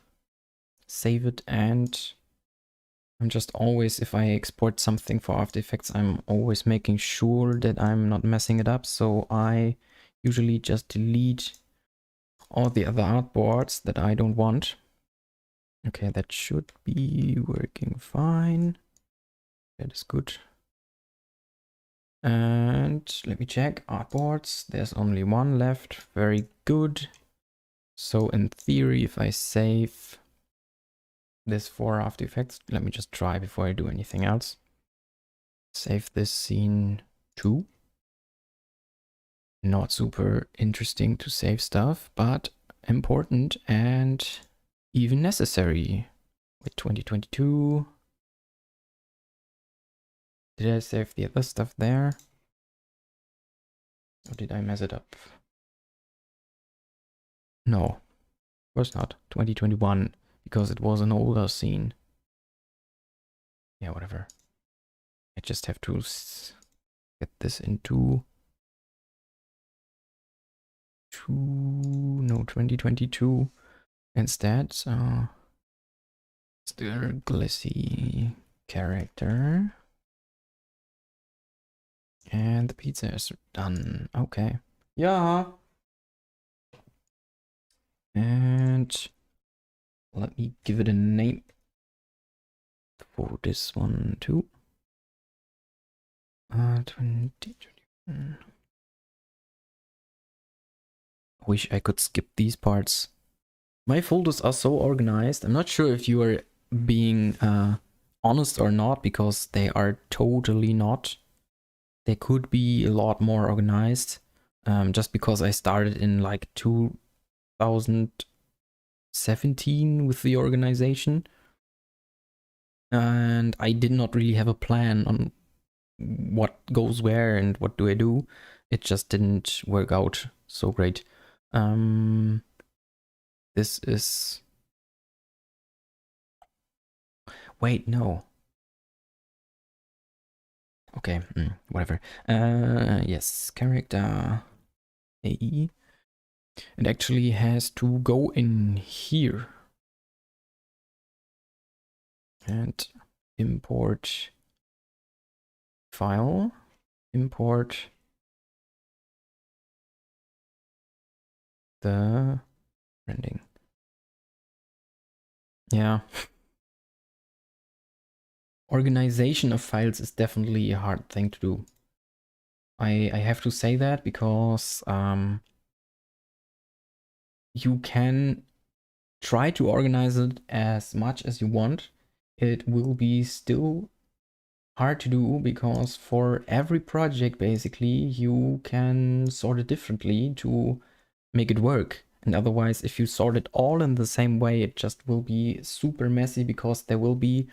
Save it, and I'm just always, if I export something for After Effects, I'm always making sure that I'm not messing it up. So I usually just delete all the other artboards that I don't want. Okay, that should be working fine. That is good. And let me check artboards. There's only one left. Very good. So in theory, if I save this for After Effects, let me just try before I do anything else. Save this scene too. Not super interesting to save stuff, but important and even necessary. With 2022. Did I save the other stuff there? Or did I mess it up? No, of course not. 2021, because it was an older scene. Yeah, whatever. I just have to get this into 2022 instead. So MrGlissi character. And the pizza is done. Okay. Yeah. And let me give it a name for this one too. 2021. Wish I could skip these parts. My folders are so organized. I'm not sure if you are being honest or not, because they are totally not. They could be a lot more organized. Just because I started in like 2017 with the organization. And I did not really have a plan on what goes where and what do I do. It just didn't work out so great. This is... Wait, no. Okay, whatever. Yes, character AE. It actually has to go in here. And import file, import the branding. Yeah. Organization of files is definitely a hard thing to do. I have to say that because you can try to organize it as much as you want. It will be still hard to do because for every project basically you can sort it differently to make it work. And otherwise, if you sort it all in the same way, it just will be super messy because there will be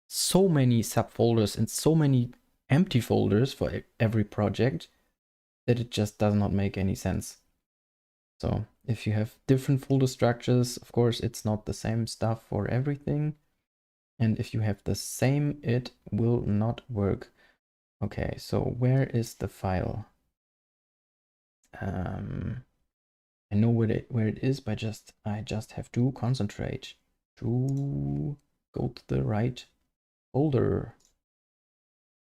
so many subfolders and so many empty folders for every project that it just does not make any sense. So if you have different folder structures, of course, it's not the same stuff for everything. And if you have the same, it will not work. Okay, so where is the file? I know where it is, but I just have to concentrate to go to the right folder.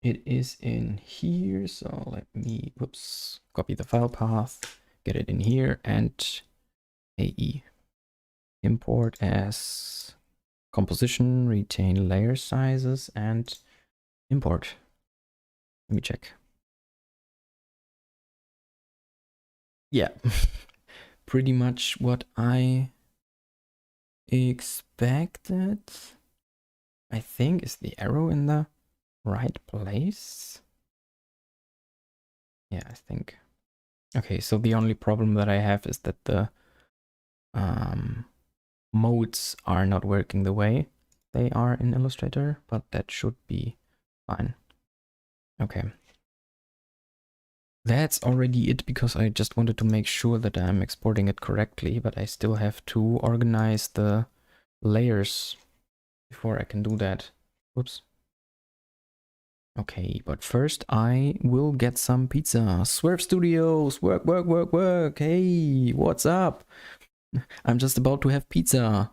It is in here, so let me, whoops, copy the file path, get it in here, and AE. Import as composition, retain layer sizes, and import. Let me check. Yeah, pretty much what I expected. I think, is the arrow in the right place? Yeah, I think. Okay, so the only problem that I have is that the modes are not working the way they are in Illustrator, but that should be fine. Okay. That's already it, because I just wanted to make sure that I'm exporting it correctly, but I still have to organize the layers before I can do that. Whoops. Okay, but first I will get some pizza. Swerve Studios, work, work, work, work. Hey, what's up? I'm just about to have pizza.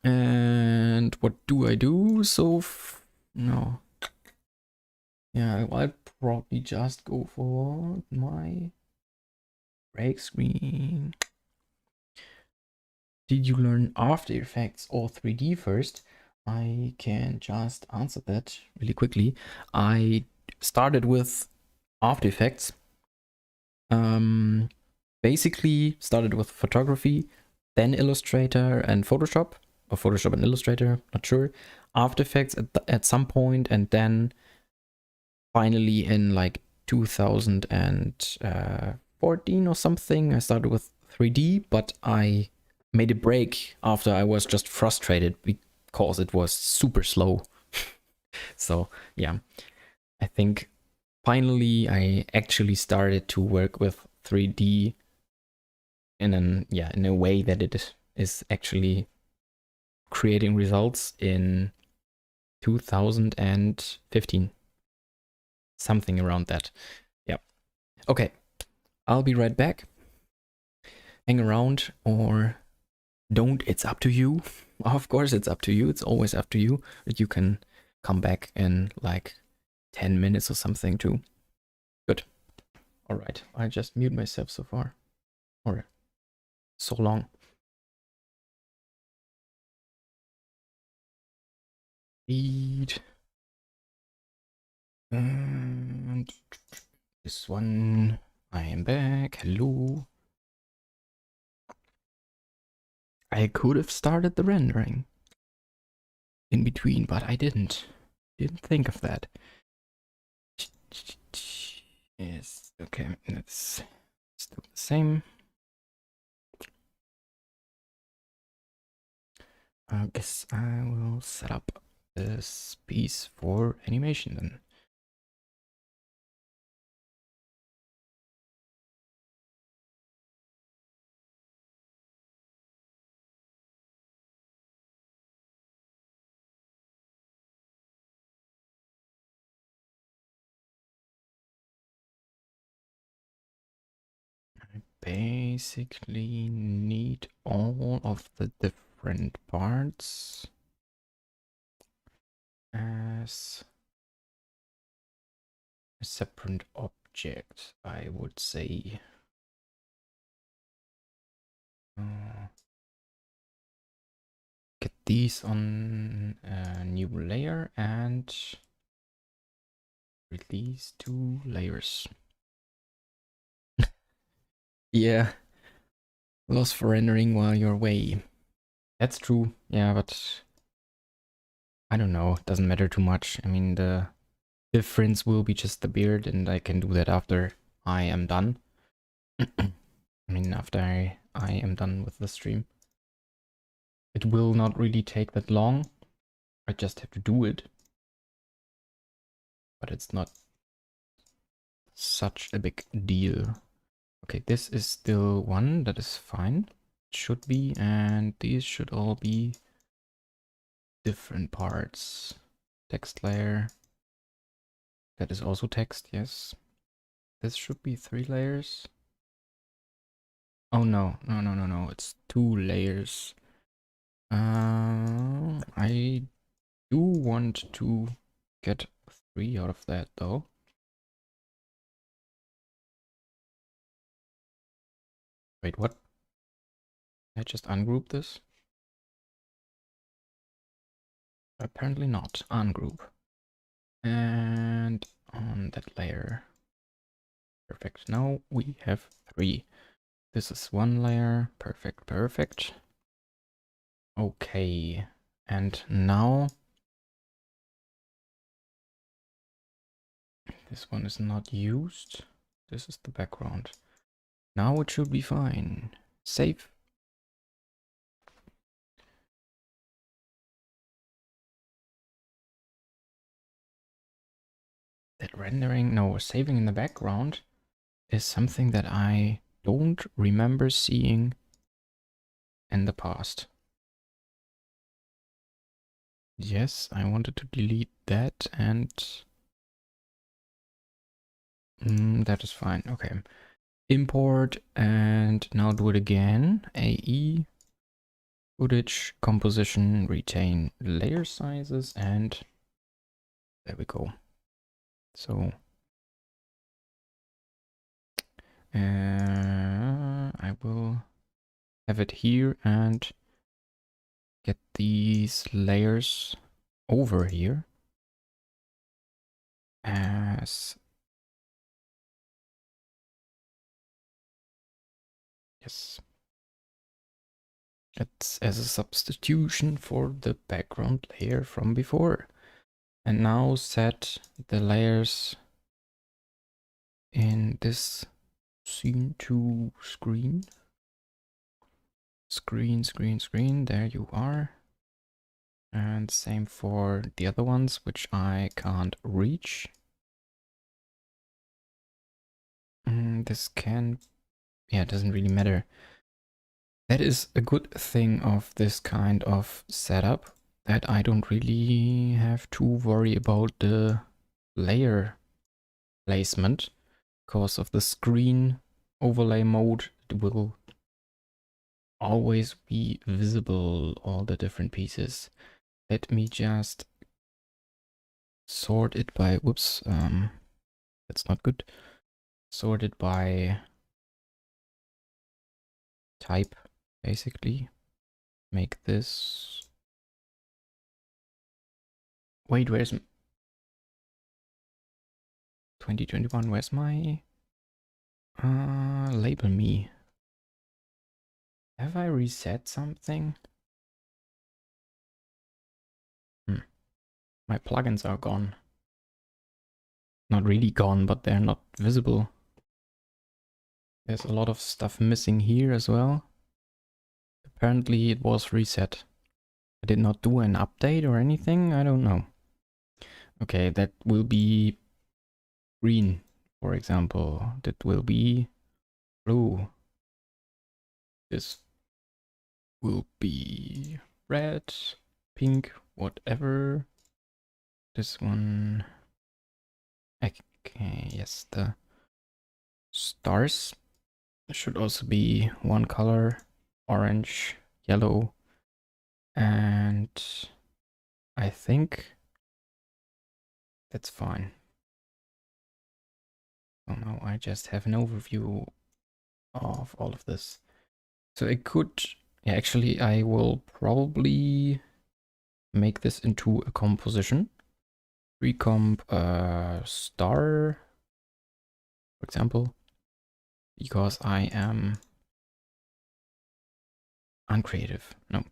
And what do I do? No. Yeah, I'll probably just go for my break screen. Did you learn After Effects or 3D first? I can just answer that really quickly. I started with After Effects. Basically started with photography, then Illustrator and Photoshop, or Photoshop and Illustrator, not sure. After Effects at some point, and then finally in like 2014 or something, I started with 3D, but I made a break after I was just frustrated because it was super slow. So yeah, I think finally I actually started to work with 3D in a way that it is actually creating results in 2015, something around that. Yeah. Okay, I'll be right back. Hang around or don't, it's up to you. Of course it's up to you, it's always up to you, but you can come back in like 10 minutes or something too. Good. All right, I just mute myself so far, or so long. Read. And this one, I am back. Hello. I could have started the rendering in between, but I didn't. Didn't think of that. Yes, okay, let's do the same. I guess I will set up this piece for animation then. I basically need all of the different parts as a separate object, I would say. Get these on a new layer and release 2 layers. Yeah, loss for rendering while you're away. That's true, yeah, but I don't know, it doesn't matter too much. I mean, the difference will be just the beard, and I can do that after I am done. I mean, after I am done with the stream. It will not really take that long. I just have to do it. But it's not such a big deal. Okay, this is still one, that is fine. It should be, and these should all be different parts. Text layer. That is also text, yes. This should be 3 layers. Oh no, no, it's 2 layers. I do want to get 3 out of that though. Wait, what? I just ungroup this? Apparently not. Ungroup. And on that layer. Perfect. Now we have 3. This is 1 layer. Perfect, perfect. Okay. And now this one is not used. This is the background. Now it should be fine. Save. That rendering, no, saving in the background is something that I don't remember seeing in the past. Yes, I wanted to delete that, and that is fine. Okay. Import, and now do it again. AE, footage, composition, retain layer sizes, and there we go. So I will have it here and get these layers over here as, yes, it's as a substitution for the background layer from before. And now set the layers in this scene to screen. Screen, there you are. And same for the other ones, which I can't reach. This can, yeah, it doesn't really matter. That is a good thing of this kind of setup, that I don't really have to worry about the layer placement, because of the screen overlay mode. It will always be visible, all the different pieces. Let me just sort it by, whoops, that's not good. Sort it by type, basically. Make this, wait, where's 2021, where's my label me? Have I reset something? My plugins are gone. Not really gone, but they're not visible. There's a lot of stuff missing here as well. Apparently it was reset. I did not do an update or anything, I don't know. Okay, that will be green, for example. That will be blue. This will be red, pink, whatever. This one. Okay, yes, the stars should also be one color, orange, yellow, and I think that's fine. So now I just have an overview of all of this. So I could, yeah, actually I will probably make this into a composition. Recomp star, for example, because I am uncreative. No.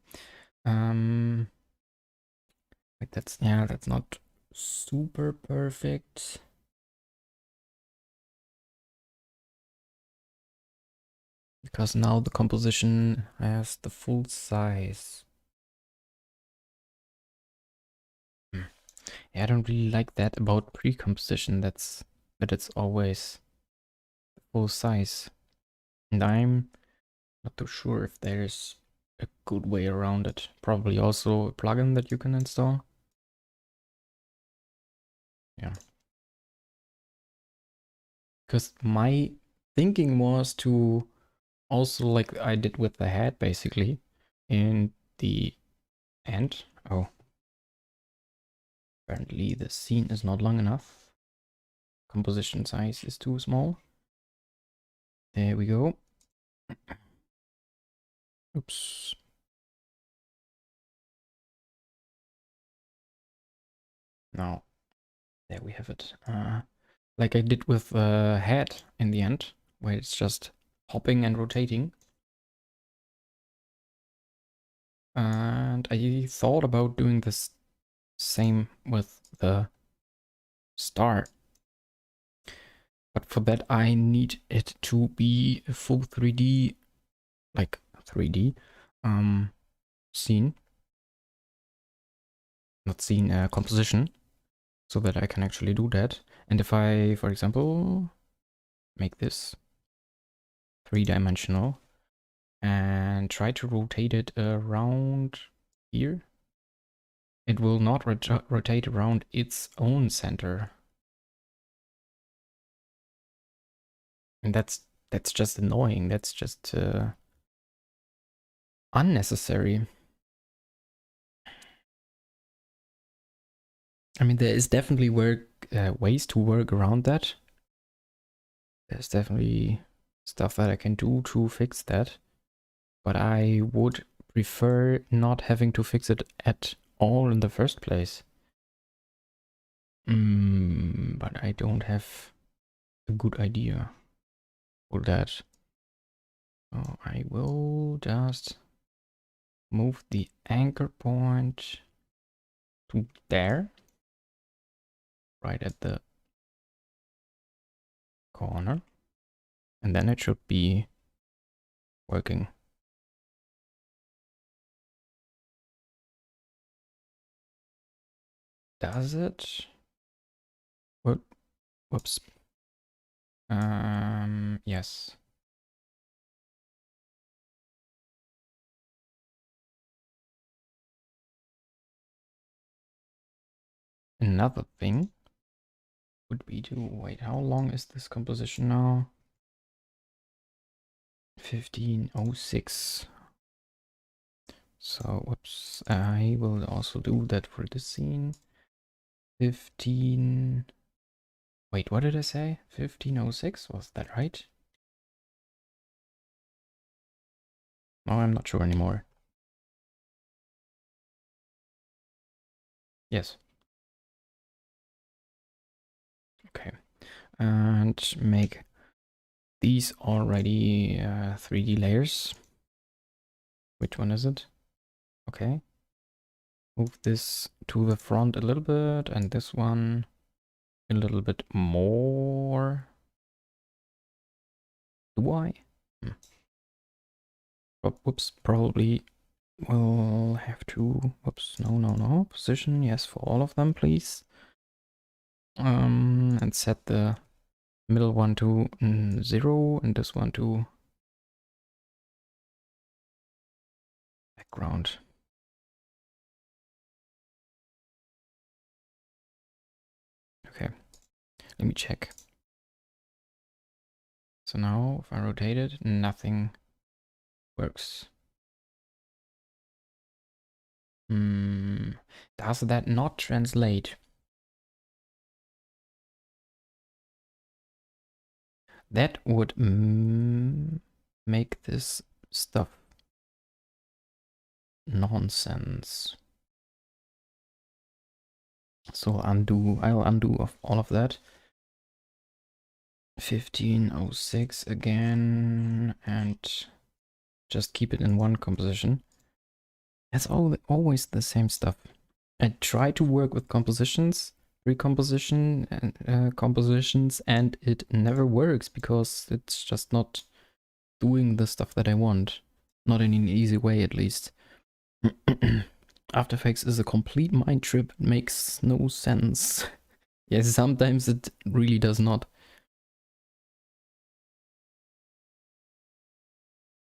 Like that's, yeah, that's not super perfect. Because now the composition has the full size. Yeah, I don't really like that about pre-composition. That it's always full size. And I'm not too sure if there's a good way around it. Probably also a plugin that you can install. Yeah. Because my thinking was to also, like I did with the head, basically, in the end. Oh. Apparently the scene is not long enough. Composition size is too small. There we go. Oops. Now, there we have it. Like I did with the head in the end, where it's just hopping and rotating. And I thought about doing this same with the star. But for that I need it to be a full 3D, like 3D scene. Not scene, composition. So that I can actually do that. And if I, for example, make this 3-dimensional and try to rotate it around here, it will not rotate around its own center. And that's just annoying. That's just unnecessary. I mean, there is definitely ways to work around that. There's definitely stuff that I can do to fix that. But I would prefer not having to fix it at all in the first place. But I don't have a good idea for that. So I will just move the anchor point to there, right at the corner, and then it should be working. Does it? Whoops. Yes. Another thing would be to wait. How long is this composition now? 1506. So, whoops. I will also do that for the scene. 15. Wait, what did I say? 1506? Was that right? No, I'm not sure anymore. Yes. Okay. And make these already 3D layers. Which one is it? Okay. Move this to the front a little bit, and this one a little bit more. Do I? Whoops, probably will have to, whoops, no. Position, yes, for all of them, please. And set the middle one to 0 and this one to background. Okay, let me check. So now if I rotate it, nothing works. Does that not translate? That would make this stuff nonsense. So I'll undo of all of that. 1506 again, and just keep it in one composition. It's always the same stuff. I try to work with compositions, recomposition and compositions, and it never works because it's just not doing the stuff that I want. Not in an easy way, at least. After Effects is a complete mind trip. It makes no sense. Yes, sometimes it really does not.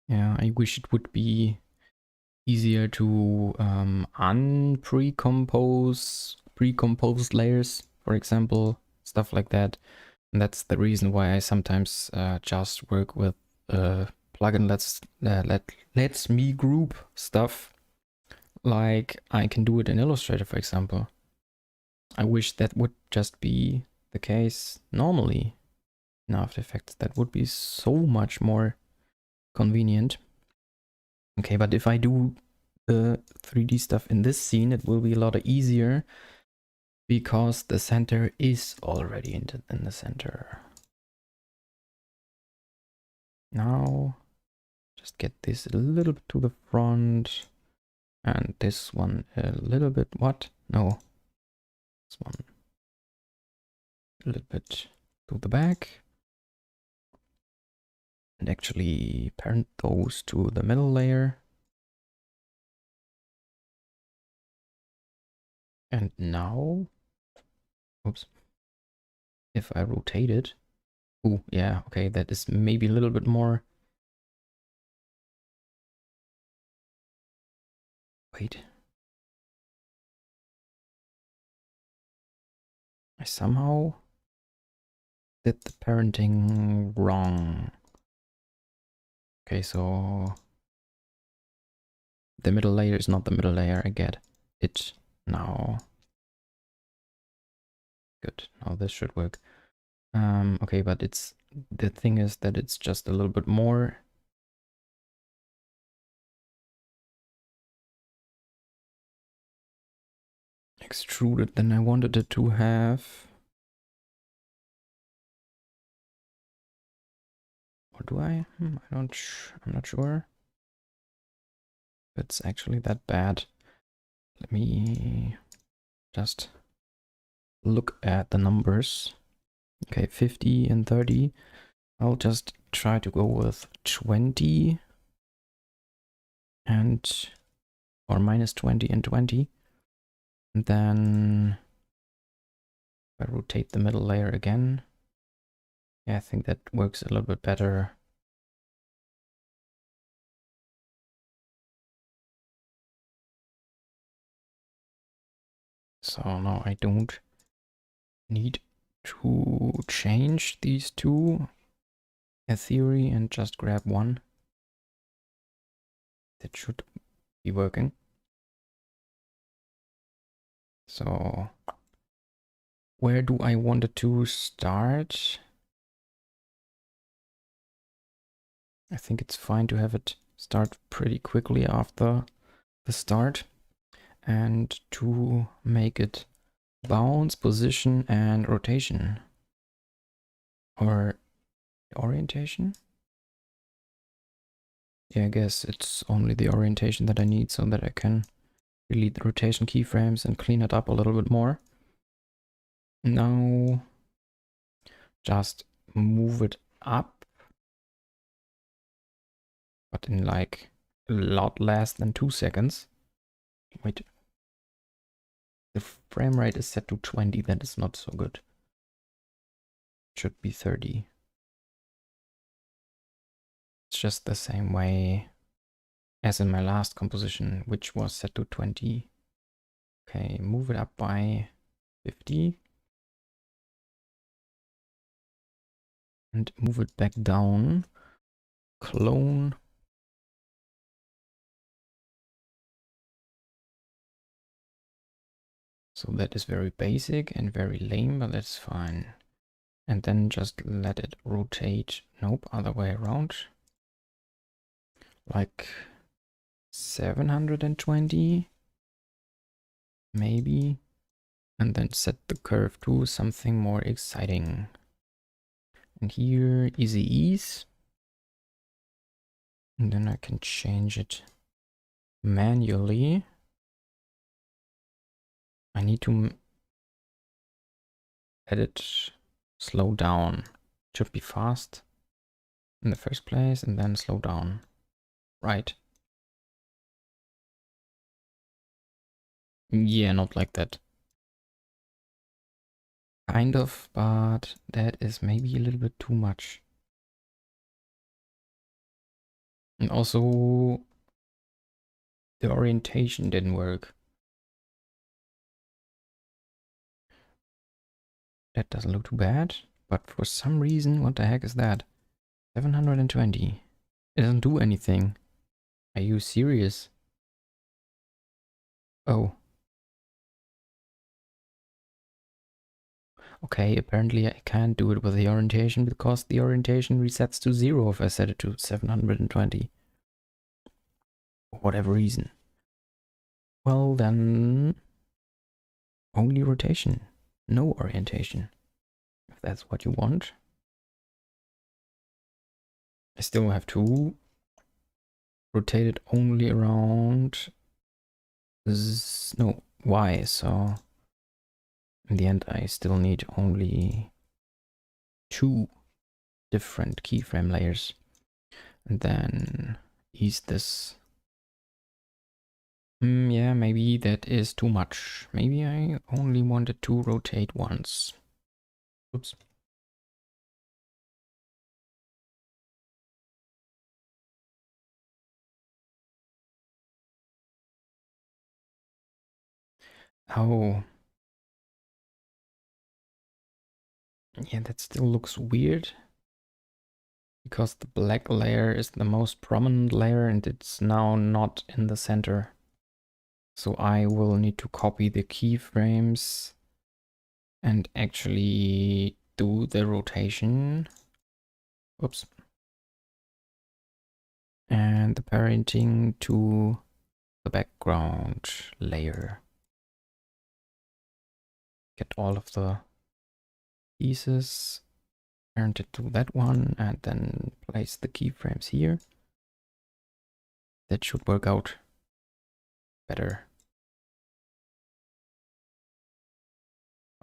Yeah, I wish it would be easier to pre-compose layers, for example, stuff like that. And that's the reason why I sometimes just work with plugin lets me group stuff, like I can do it in Illustrator, for example. I wish that would just be the case normally in After Effects. That would be so much more convenient. Okay, but if I do the 3D stuff in this scene, it will be a lot easier because the center is already in the center. Now, just get this a little bit to the front and this one a little bit, what? No, this one a little bit to the back. And actually parent those to the middle layer. And now, oops, if I rotate it, oh yeah, okay, that is maybe a little bit more. Wait, I somehow did the parenting wrong. Okay, so the middle layer is not the middle layer. I get it now. Good. Now this should work. Okay, but the thing is that it's just a little bit more extruded than I wanted it to have. Or do I? I'm not sure. It's actually that bad. Let me just look at the numbers. Okay, 50 and 30. I'll just try to go with 20 and or minus 20 and 20. And then if I rotate the middle layer again, yeah, I think that works a little bit better. So now I don't need to change these two in theory and just grab one. That should be working. So where do I want it to start? I think it's fine to have it start pretty quickly after the start and to make it bounce, position and rotation. Or orientation? Yeah, I guess it's only the orientation that I need so that I can delete the rotation keyframes and clean it up a little bit more. Now just move it up, but in like a lot less than 2 seconds. Wait, the frame rate is set to 20, that is not so good. It should be 30. It's just the same way as in my last composition, which was set to 20. Okay, move it up by 50. And move it back down. Clone. So that is very basic and very lame, but that's fine. And then just let it rotate. Nope, other way around. Like 720. Maybe. And then set the curve to something more exciting. And here, easy ease. And then I can change it manually. I need to let it slow down. It should be fast in the first place and then slow down. Right. Yeah, not like that. Kind of, but that is maybe a little bit too much. And also, the orientation didn't work. That doesn't look too bad, but for some reason, what the heck is that? 720. It doesn't do anything. Are you serious? Oh. Okay, apparently I can't do it with the orientation because the orientation resets to 0 if I set it to 720. For whatever reason. Well then, only rotation, no orientation. If that's what you want. I still have to rotate it only around no, Y, so in the end I still need only 2 different keyframe layers. And then ease this. Yeah, maybe that is too much. Maybe I only wanted to rotate once. Oops. Oh. Yeah, that still looks weird because the black layer is the most prominent layer and it's now not in the center. So I will need to copy the keyframes and actually do the rotation. Oops. And the parenting to the background layer. Get all of the pieces, parent it to that one, and then place the keyframes here. That should work out better.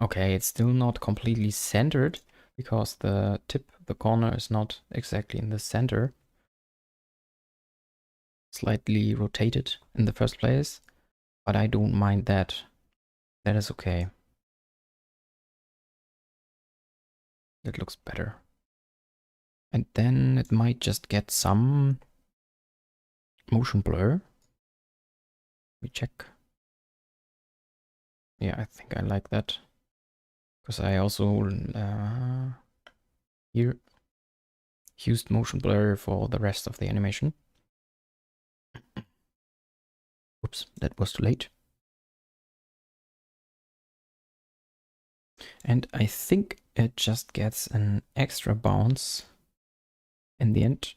Okay, it's still not completely centered because the tip, the corner is not exactly in the center. Slightly rotated in the first place, but I don't mind that. That is okay. It looks better. And then it might just get some motion blur. We check. Yeah, I think I like that. Because I also here used motion blur for the rest of the animation. Oops, that was too late. And I think it just gets an extra bounce in the end.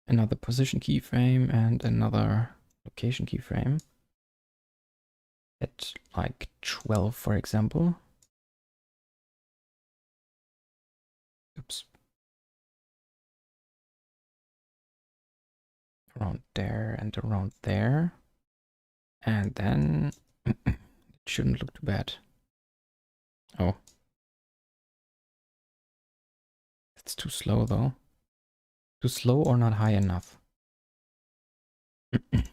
Another position keyframe and another location keyframe. At like 12, for example. Oops. Around there and around there. And then it shouldn't look too bad. Oh. It's too slow though. Too slow or not high enough? Let's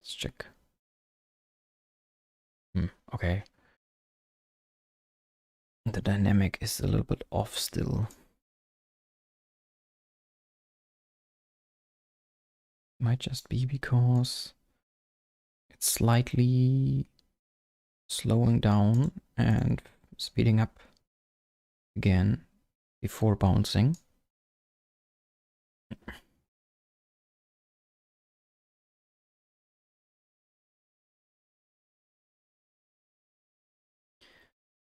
check. Okay. The dynamic is a little bit off still. Might just be because it's slightly slowing down and speeding up again before bouncing.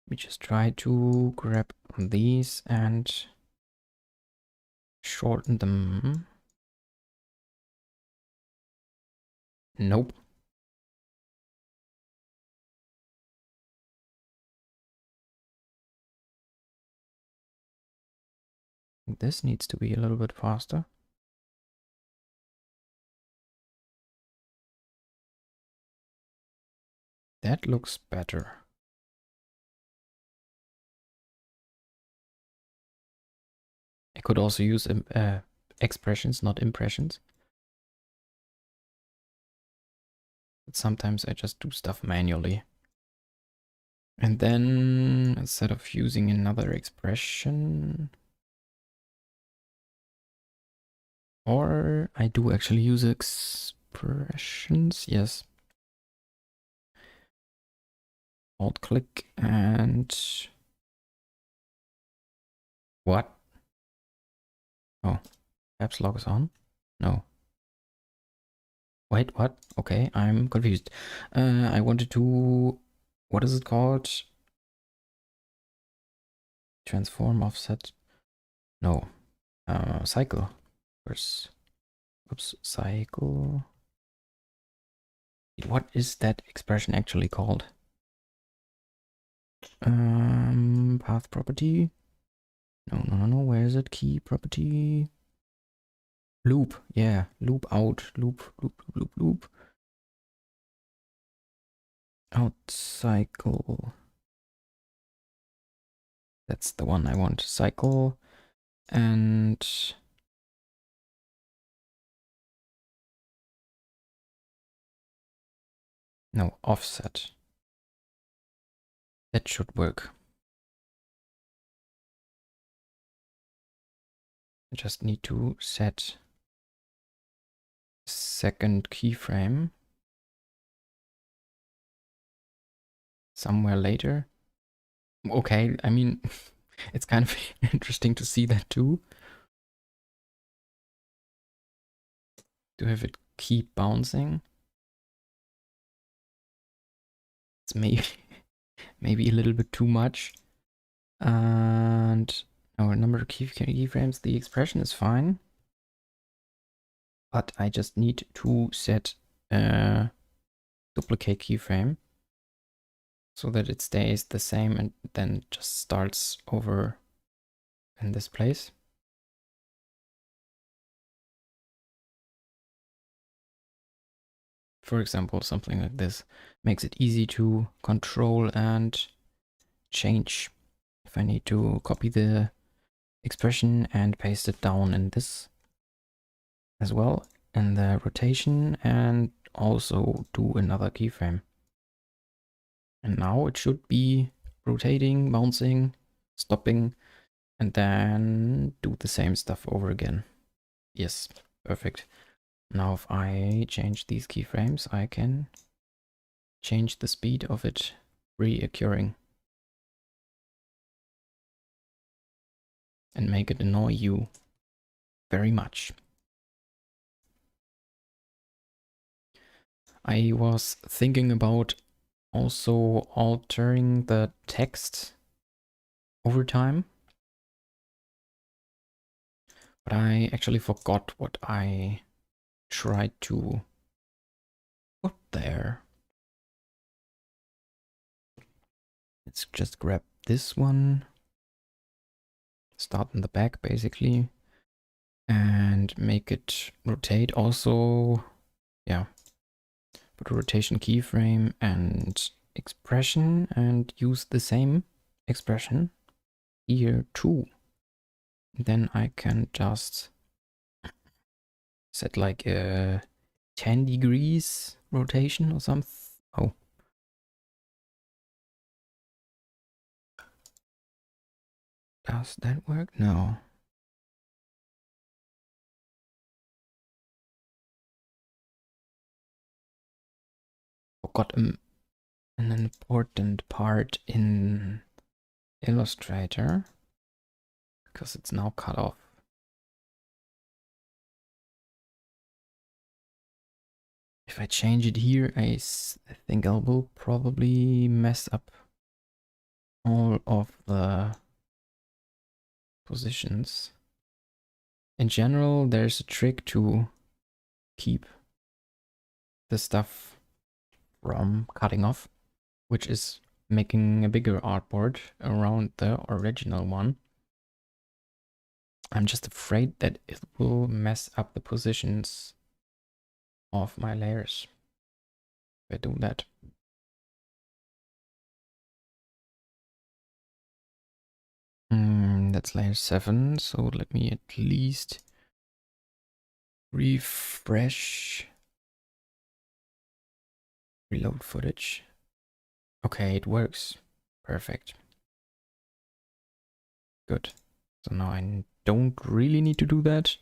We just try to grab these and shorten them. Nope. This needs to be a little bit faster. That looks better. I could also use expressions, not impressions. But sometimes I just do stuff manually. And then instead of using another expression, or I do actually use expressions, yes. Alt click and what? Oh, caps lock is on? No. Wait, what? Okay, I'm confused. I wanted to, what is it called? Transform, offset? No. Cycle. Where's, oops, cycle. What is that expression actually called? Path property. No. Where is it? Key property. Loop. Yeah. Loop out. Loop. Out cycle. That's the one I want. Cycle. And no, offset. That should work. I just need to set second keyframe. somewhere later. Okay, I mean, it's kind of interesting to see that too. To have it keep bouncing. It's maybe a little bit too much. And our number of keyframes, the expression is fine. But I just need to set a duplicate keyframe so that it stays the same and then just starts over in this place. For example, something like this makes it easy to control and change. If I need to copy the expression and paste it down in this as well, in the rotation, and also do another keyframe. And now it should be rotating, bouncing, stopping, and then do the same stuff over again. Yes, perfect. Now if I change these keyframes, I can change the speed of it reoccurring and make it annoy you very much. I was thinking about also altering the text over time, but I actually forgot what I tried to put there. Let's just grab this one, start in the back basically, and make it rotate also. Yeah, put a rotation keyframe and expression and use the same expression here too. Then I can just set like a 10 degrees rotation or something. Oh. Does that work? No. Forgot an important part in Illustrator because it's now cut off. If I change it here, I think I will probably mess up all of the positions. In general, there's a trick to keep the stuff from cutting off, which is making a bigger artboard around the original one. I'm just afraid that it will mess up the positions of my layers if I do that. That's layer 7, so let me at least refresh, reload footage. Okay, it works. Perfect. Good. So now I don't really need to do that.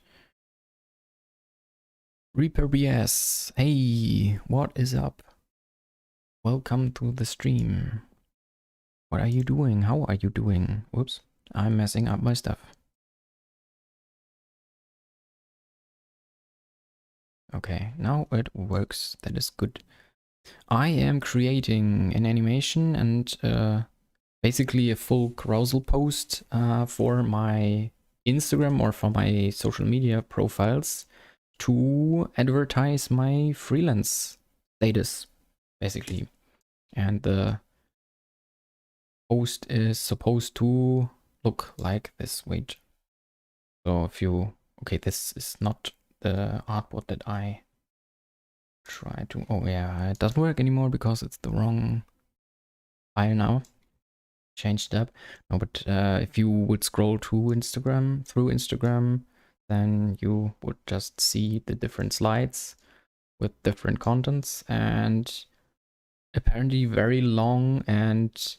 Reaper BS. Hey, what is up? Welcome to the stream. What are you doing? How are you doing? Whoops, I'm messing up my stuff. Okay, now it works. That is good. I am creating an animation and basically a full carousel post for my Instagram or for my social media profiles to advertise my freelance status, basically. And the post is supposed to look like this. Wait. So if you... Okay, this is not the artboard that I try to... Oh yeah, it doesn't work anymore because it's the wrong file now. Changed up. No, but if you would scroll to Instagram, through Instagram, then you would just see the different slides with different contents and apparently very long and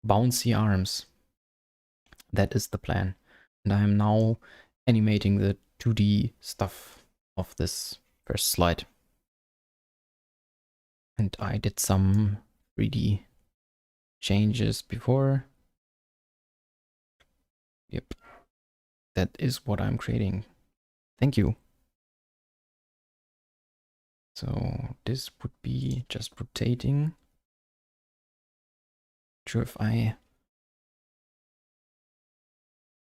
bouncy arms. That is the plan. And I am now animating the 2D stuff of this first slide. And I did some 3D changes before. Yep. That is what I'm creating. Thank you. So this would be just rotating. Sure if I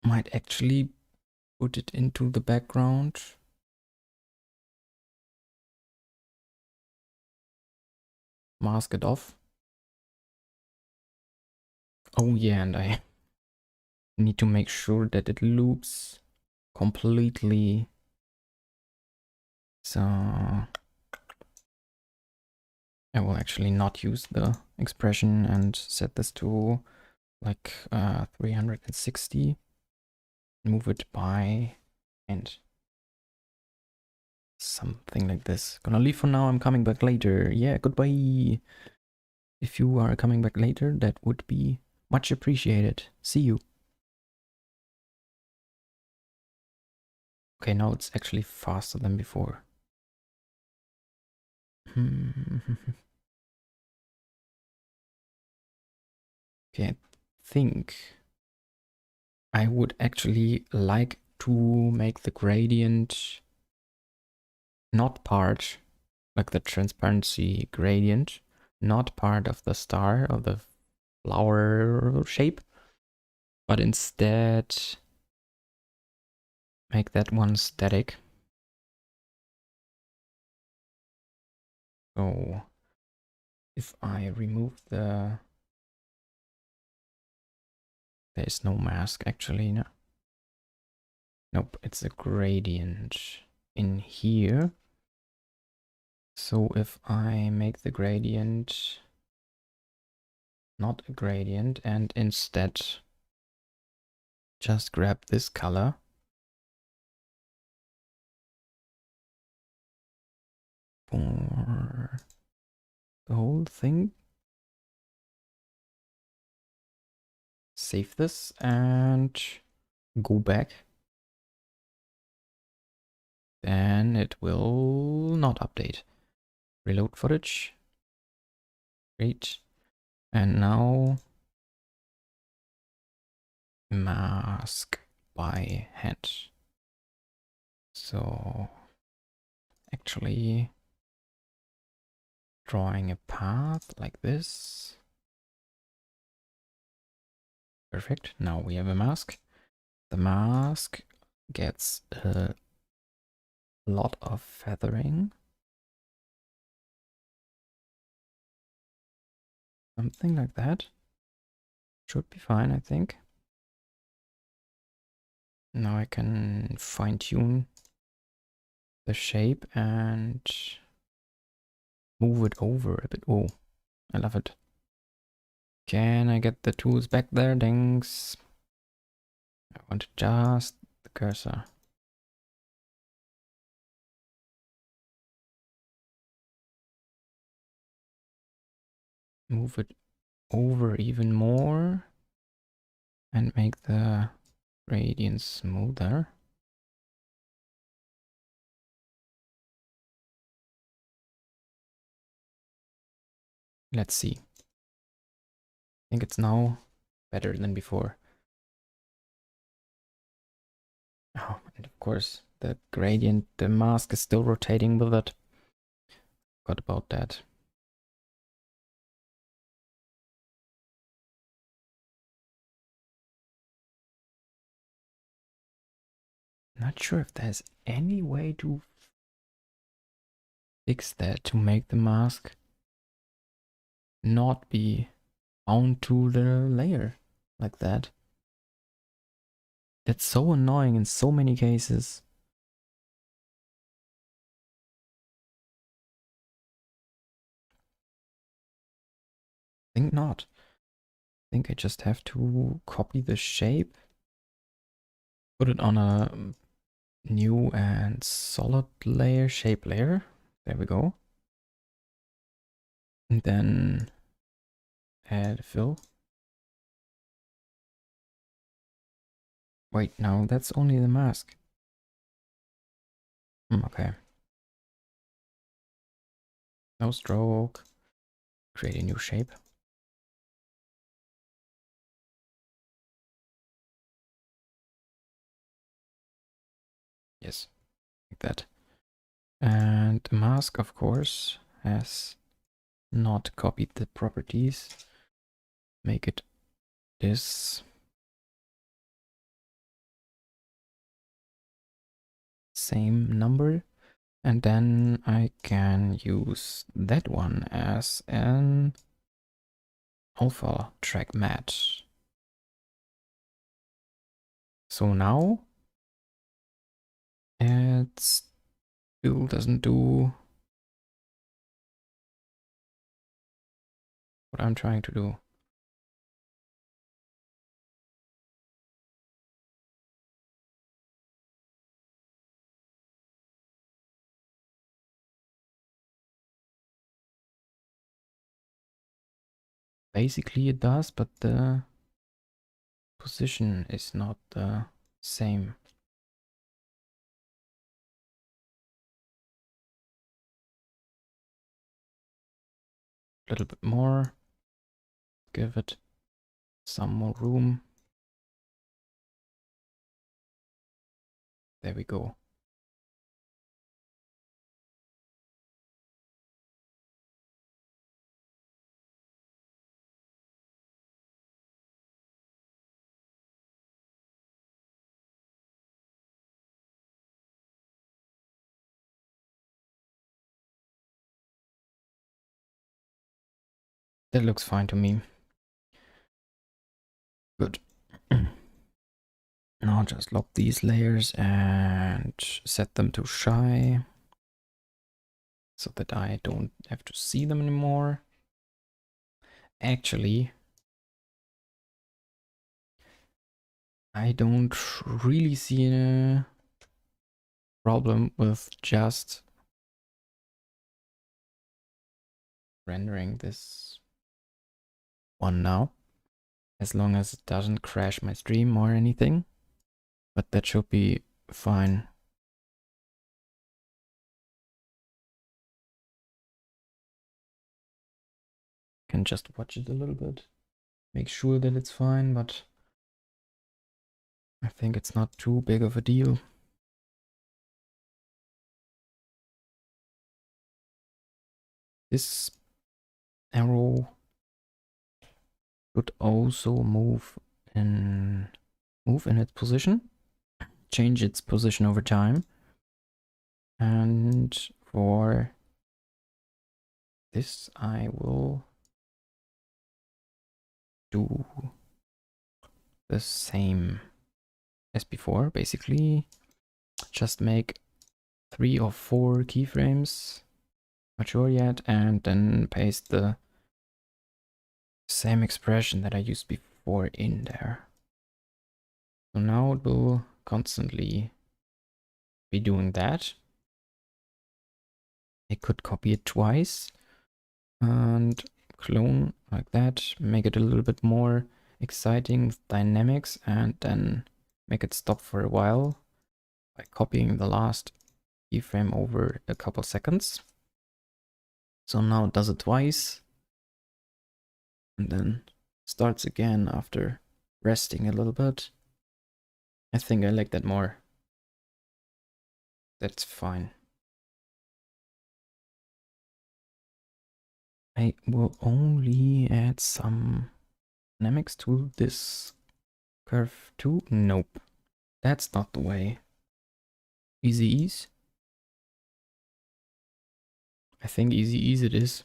might actually put it into the background. Mask it off. Oh yeah, and I need to make sure that it loops completely. So I will actually not use the expression and set this to like 360. Move it by and something like this. Gonna leave for now, I'm coming back later. Yeah, goodbye. If you are coming back later, that would be much appreciated. See you. Okay, now it's actually faster than before. Okay, I think I would actually like to make the gradient not part, like the transparency gradient, not part of the star or the flower shape, but instead make that one static. So if I remove the... There is no mask actually, no. Nope, it's a gradient in here. So if I make the gradient not a gradient and instead just grab this color for the whole thing, save this and go back, then it will not update. Reload footage. Great. And now mask by hand. So actually drawing a path like this. Perfect. Now we have a mask. The mask gets a lot of feathering. Something like that. Should be fine, I think. Now I can fine tune the shape and move it over a bit. Oh, I love it. Can I get the tools back there? Thanks. I want just the cursor. Move it over even more and make the gradient smoother. Let's see. I think it's now better than before. Oh, and of course the gradient, the mask is still rotating with it. Forgot about that. Not sure if there's any way to fix that, to make the mask not be bound to the layer like that. That's so annoying in so many cases. Think not. I think I just have to copy the shape, put it on a new and solid layer, shape layer. There we go. And then add fill. Wait, no, that's only the mask. Okay. No stroke. Create a new shape. Yes, like that. And mask, of course, has not copied the properties. Make it this. Same number. And then I can use that one as an alpha track match. So now it still doesn't do what I'm trying to do. Basically it does, but the position is not the same. A little bit more. Give it some more room. There we go. That looks fine to me. Good. Now just lock these layers and set them to shy so that I don't have to see them anymore. Actually, I don't really see a problem with just rendering this one now, as long as it doesn't crash my stream or anything, but that should be fine. Can just watch it a little bit, make sure that it's fine, but I think it's not too big of a deal. This arrow could also move in its position, change its position over time. And for this I will do the same as before. Basically just make 3 or 4 keyframes, not sure yet, and then paste the same expression that I used before in there. So now it will constantly be doing that. I could copy it twice and clone like that, make it a little bit more exciting with dynamics, and then make it stop for a while by copying the last keyframe over a couple seconds. So now it does it twice and then starts again after resting a little bit. I think I like that more. That's fine. I will only add some dynamics to this curve too. Nope, that's not the way. Easy ease. I think easy ease it is.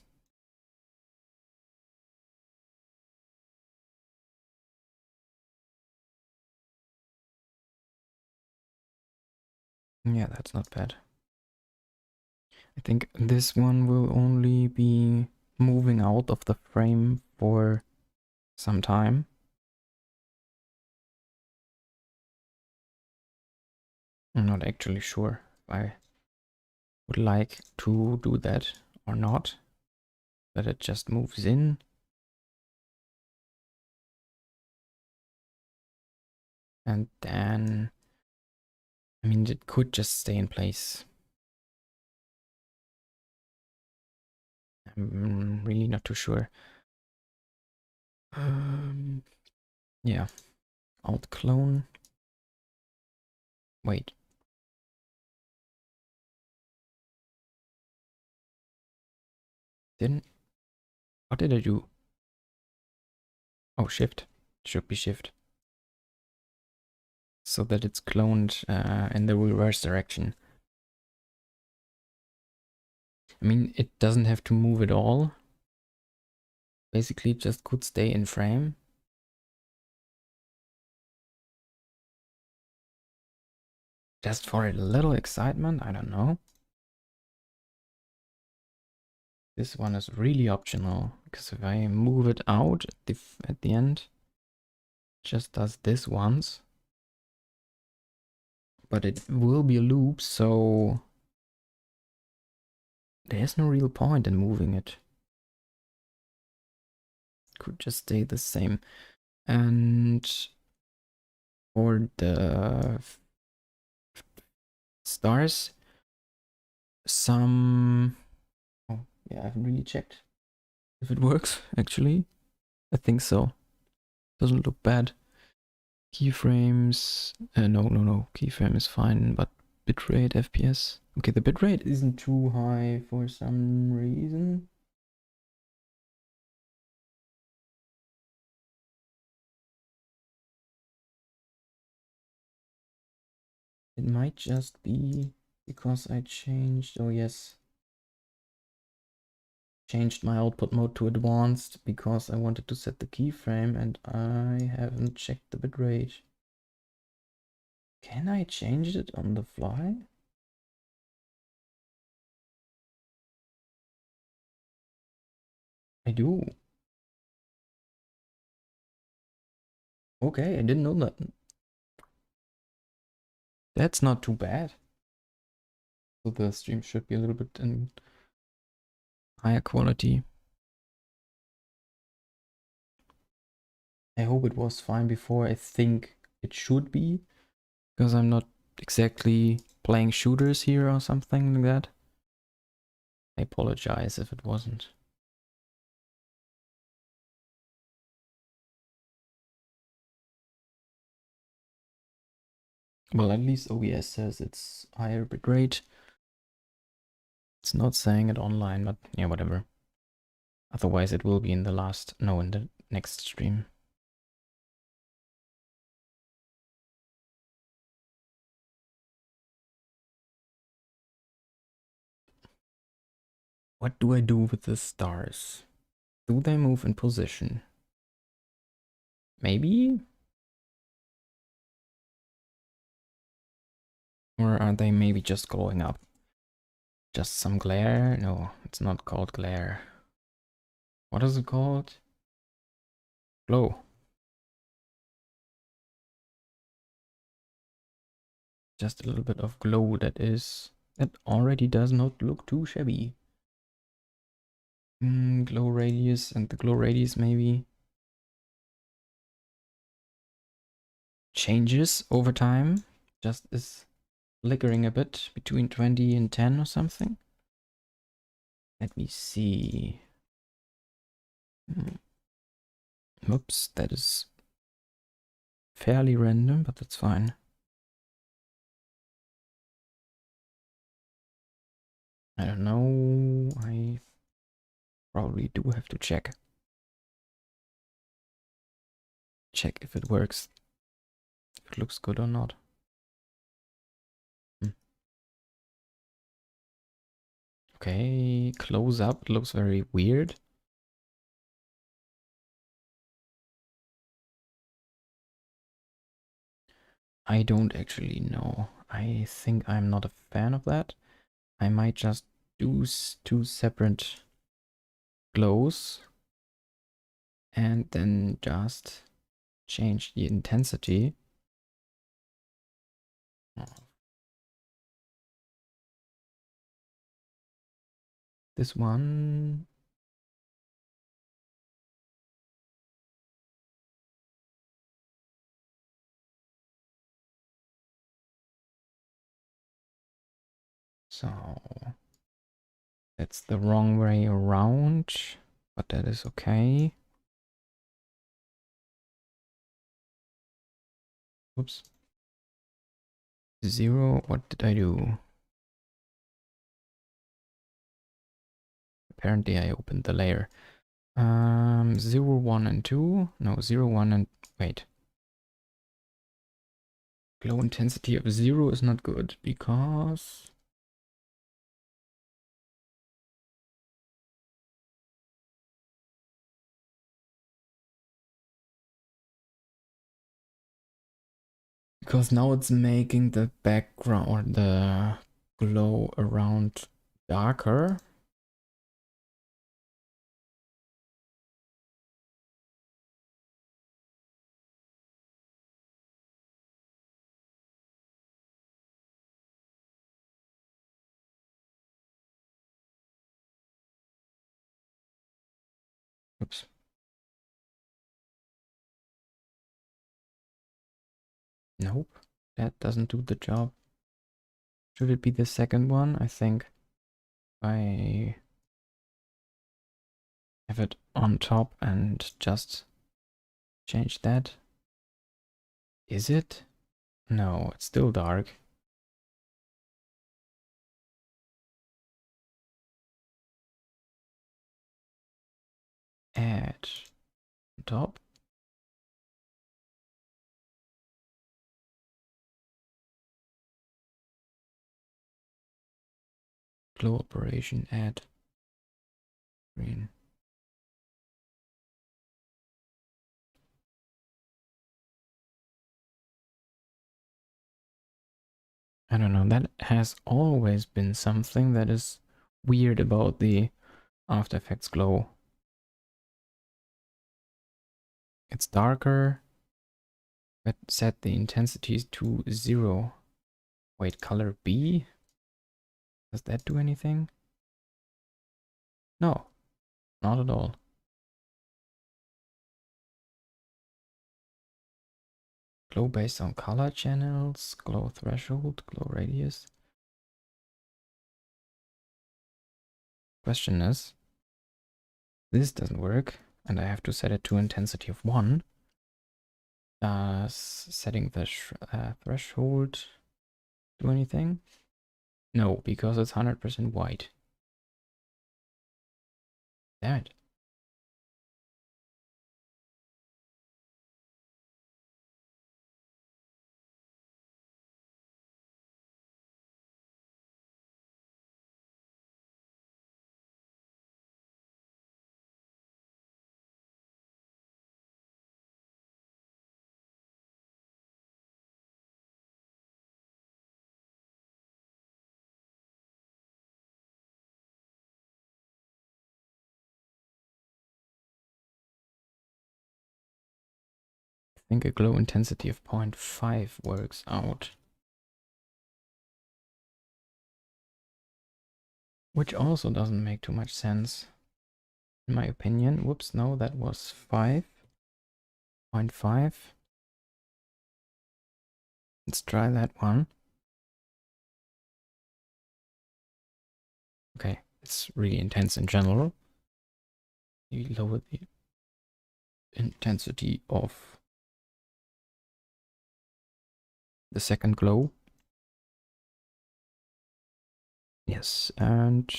Yeah, that's not bad. I think this one will only be moving out of the frame for some time. I'm not actually sure if I would like to do that or not. That it just moves in. And then, I mean, it could just stay in place. I'm really not too sure. Yeah, alt clone. Wait, Didn't... What did I do? Oh, shift. Should be shift. So that it's cloned in the reverse direction. I mean, it doesn't have to move at all. Basically, it just could stay in frame. Just for a little excitement, I don't know. This one is really optional, because if I move it out at the end, it just does this once. But it will be a loop, so there's no real point in moving it. Could just stay the same. And for the stars, some... Oh, yeah, I haven't really checked if it works, actually. I think so. Doesn't look bad. Keyframes... no. Keyframe is fine, but bitrate, FPS... Okay, the bitrate isn't too high for some reason. It might just be because I changed... Oh, yes. Changed my output mode to advanced because I wanted to set the keyframe and I haven't checked the bitrate. Can I change it on the fly? I do. Okay, I didn't know that. That's not too bad. So the stream should be a little bit in higher quality. I hope it was fine before. I think it should be, because I'm not exactly playing shooters here or something like that. I apologize if it wasn't. Well, at least OBS says it's higher bitrate. It's not saying it online, but yeah, whatever. Otherwise it will be in the in the next stream. What do I do with the stars? Do they move in position? Maybe? Or are they maybe just glowing up? Just some glare? No, it's not called glare. What is it called? Glow. Just a little bit of glow that already does not look too shabby. Glow radius, and the glow radius maybe changes over time. Just is flickering a bit between 20 and 10 or something. Let me see. Oops, that is fairly random, but that's fine. I don't know. I probably do have to check. Check if it works. If it looks good or not. Okay, close up. It looks very weird. I don't actually know. I think I'm not a fan of that. I might just do two separate glows and then just change the intensity. This one. So that's the wrong way around, but that is okay. Oops. 0, what did I do? apparently I opened the layer. 0, 1, and 2. No, 0, 1, and... Wait. Glow intensity of 0 is not good, because... Because now it's making the background or the glow around darker. Oops. Nope, that doesn't do the job. Should it be the second one? I think I have it on top and just change that. Is it? No, it's still dark. Add on top. Glow operation, add green. I don't know, that has always been something that is weird about the After Effects glow. It's darker, but set the intensity to 0. Wait, color B? Does that do anything? No, not at all. Glow based on color channels, glow threshold, glow radius. Question is, this doesn't work, and I have to set it to intensity of 1. Does setting the threshold do anything? No, because it's 100% white. Damn it. I think a glow intensity of 0.5 works out. Which also doesn't make too much sense, in my opinion. Whoops, no, that was 5.5. Let's try that one. Okay, it's really intense in general. You lower the intensity of the second glow. Yes, and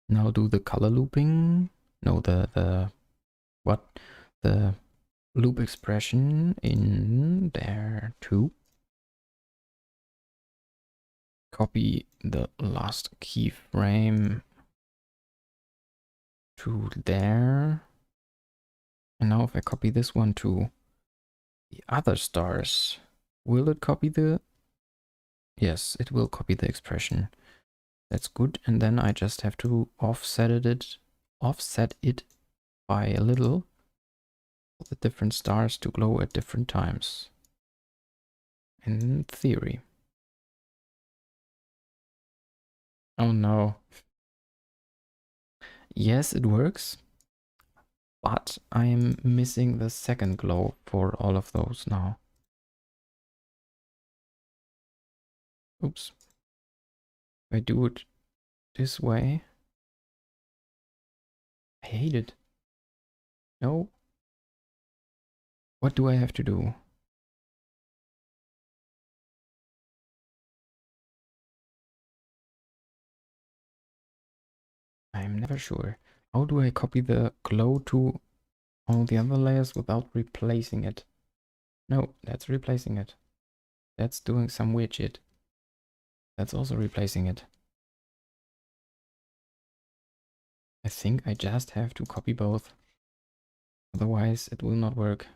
now do the color looping. No, the what? The loop expression in there too. Copy the last keyframe to there. And now if I copy this one to the other stars, will it copy the... Yes, it will copy the expression. That's good. And then I just have to offset it by a little for the different stars to glow at different times. In theory. Oh no. Yes, it works. But I'm missing the second glow for all of those now. Oops. If I do it this way. I hate it. No. What do I have to do? I'm never sure. How do I copy the glow to all the other layers without replacing it? No, that's replacing it. That's doing some weird shit. That's also replacing it. I think I just have to copy both. Otherwise it will not work.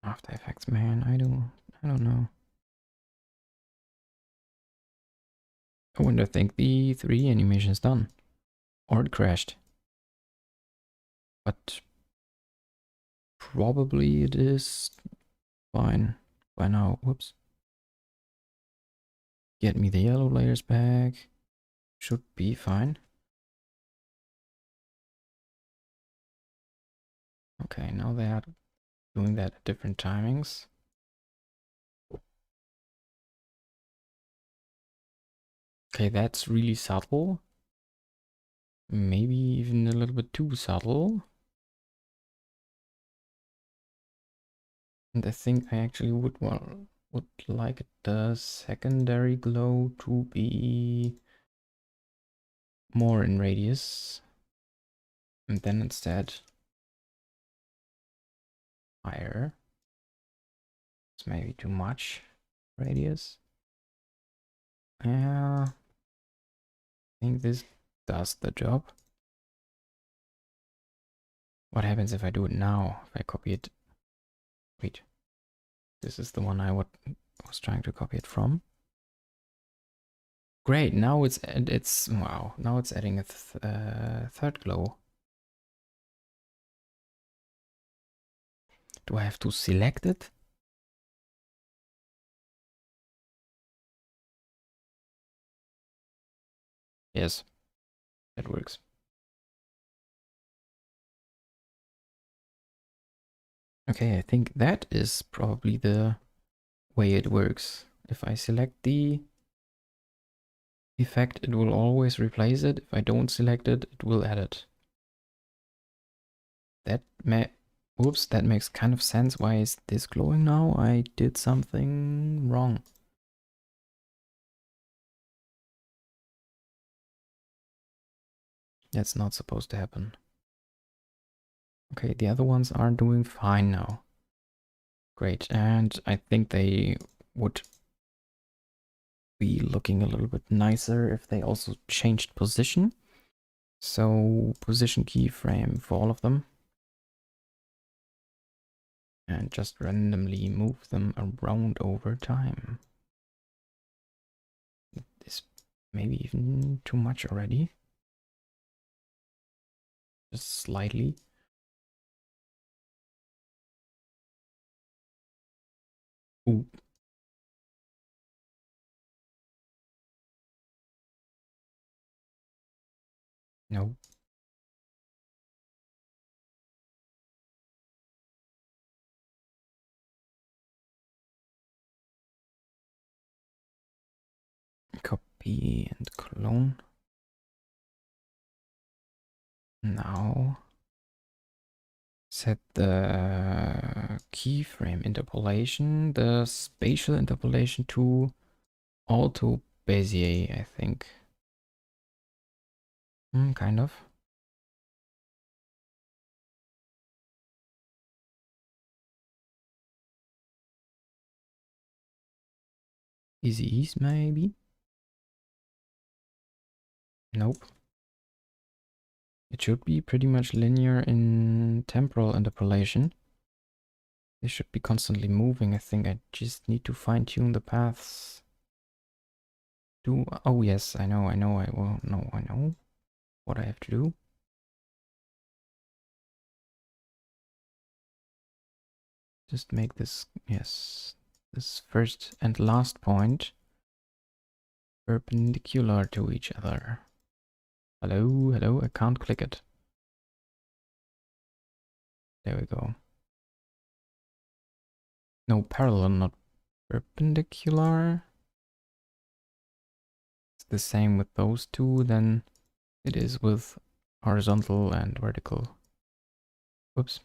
After Effects, man, I don't know. I wonder, I think the 3D animation is done. Or it crashed. But probably it is fine by now. Whoops. Get me the yellow layers back. Should be fine. Okay, now they are doing that at different timings. Okay, that's really subtle. Maybe even a little bit too subtle. And I think I actually would like the secondary glow to be more in radius. And then instead higher. It's maybe too much radius. Yeah, I think this does the job. What happens if I do it now? If I copy it? Wait, this is the one I was trying to copy it from. Great, now it's wow. Now it's adding a third glow. Do I have to select it? Yes, that works. Okay, I think that is probably the way it works. If I select the effect, it will always replace it. If I don't select it, it will add it. That Oops, that makes kind of sense. Why is this glowing now? I did something wrong. That's not supposed to happen. Okay, the other ones are doing fine now. Great, and I think they would be looking a little bit nicer if they also changed position. So position keyframe for all of them. And just randomly move them around over time. This maybe even too much already. Just slightly. Ooh. No. Copy and clone. Now set the keyframe interpolation, the spatial interpolation to auto Bezier, I think. Kind of. Easy ease, maybe? Nope. It should be pretty much linear in temporal interpolation. They should be constantly moving. I think I just need to fine tune the paths. Oh yes, I know, I know what I have to do. Just make this, yes, this first and last point perpendicular to each other. Hello, hello, I can't click it. There we go. No, parallel, not perpendicular. It's the same with those two than it is with horizontal and vertical. Whoops.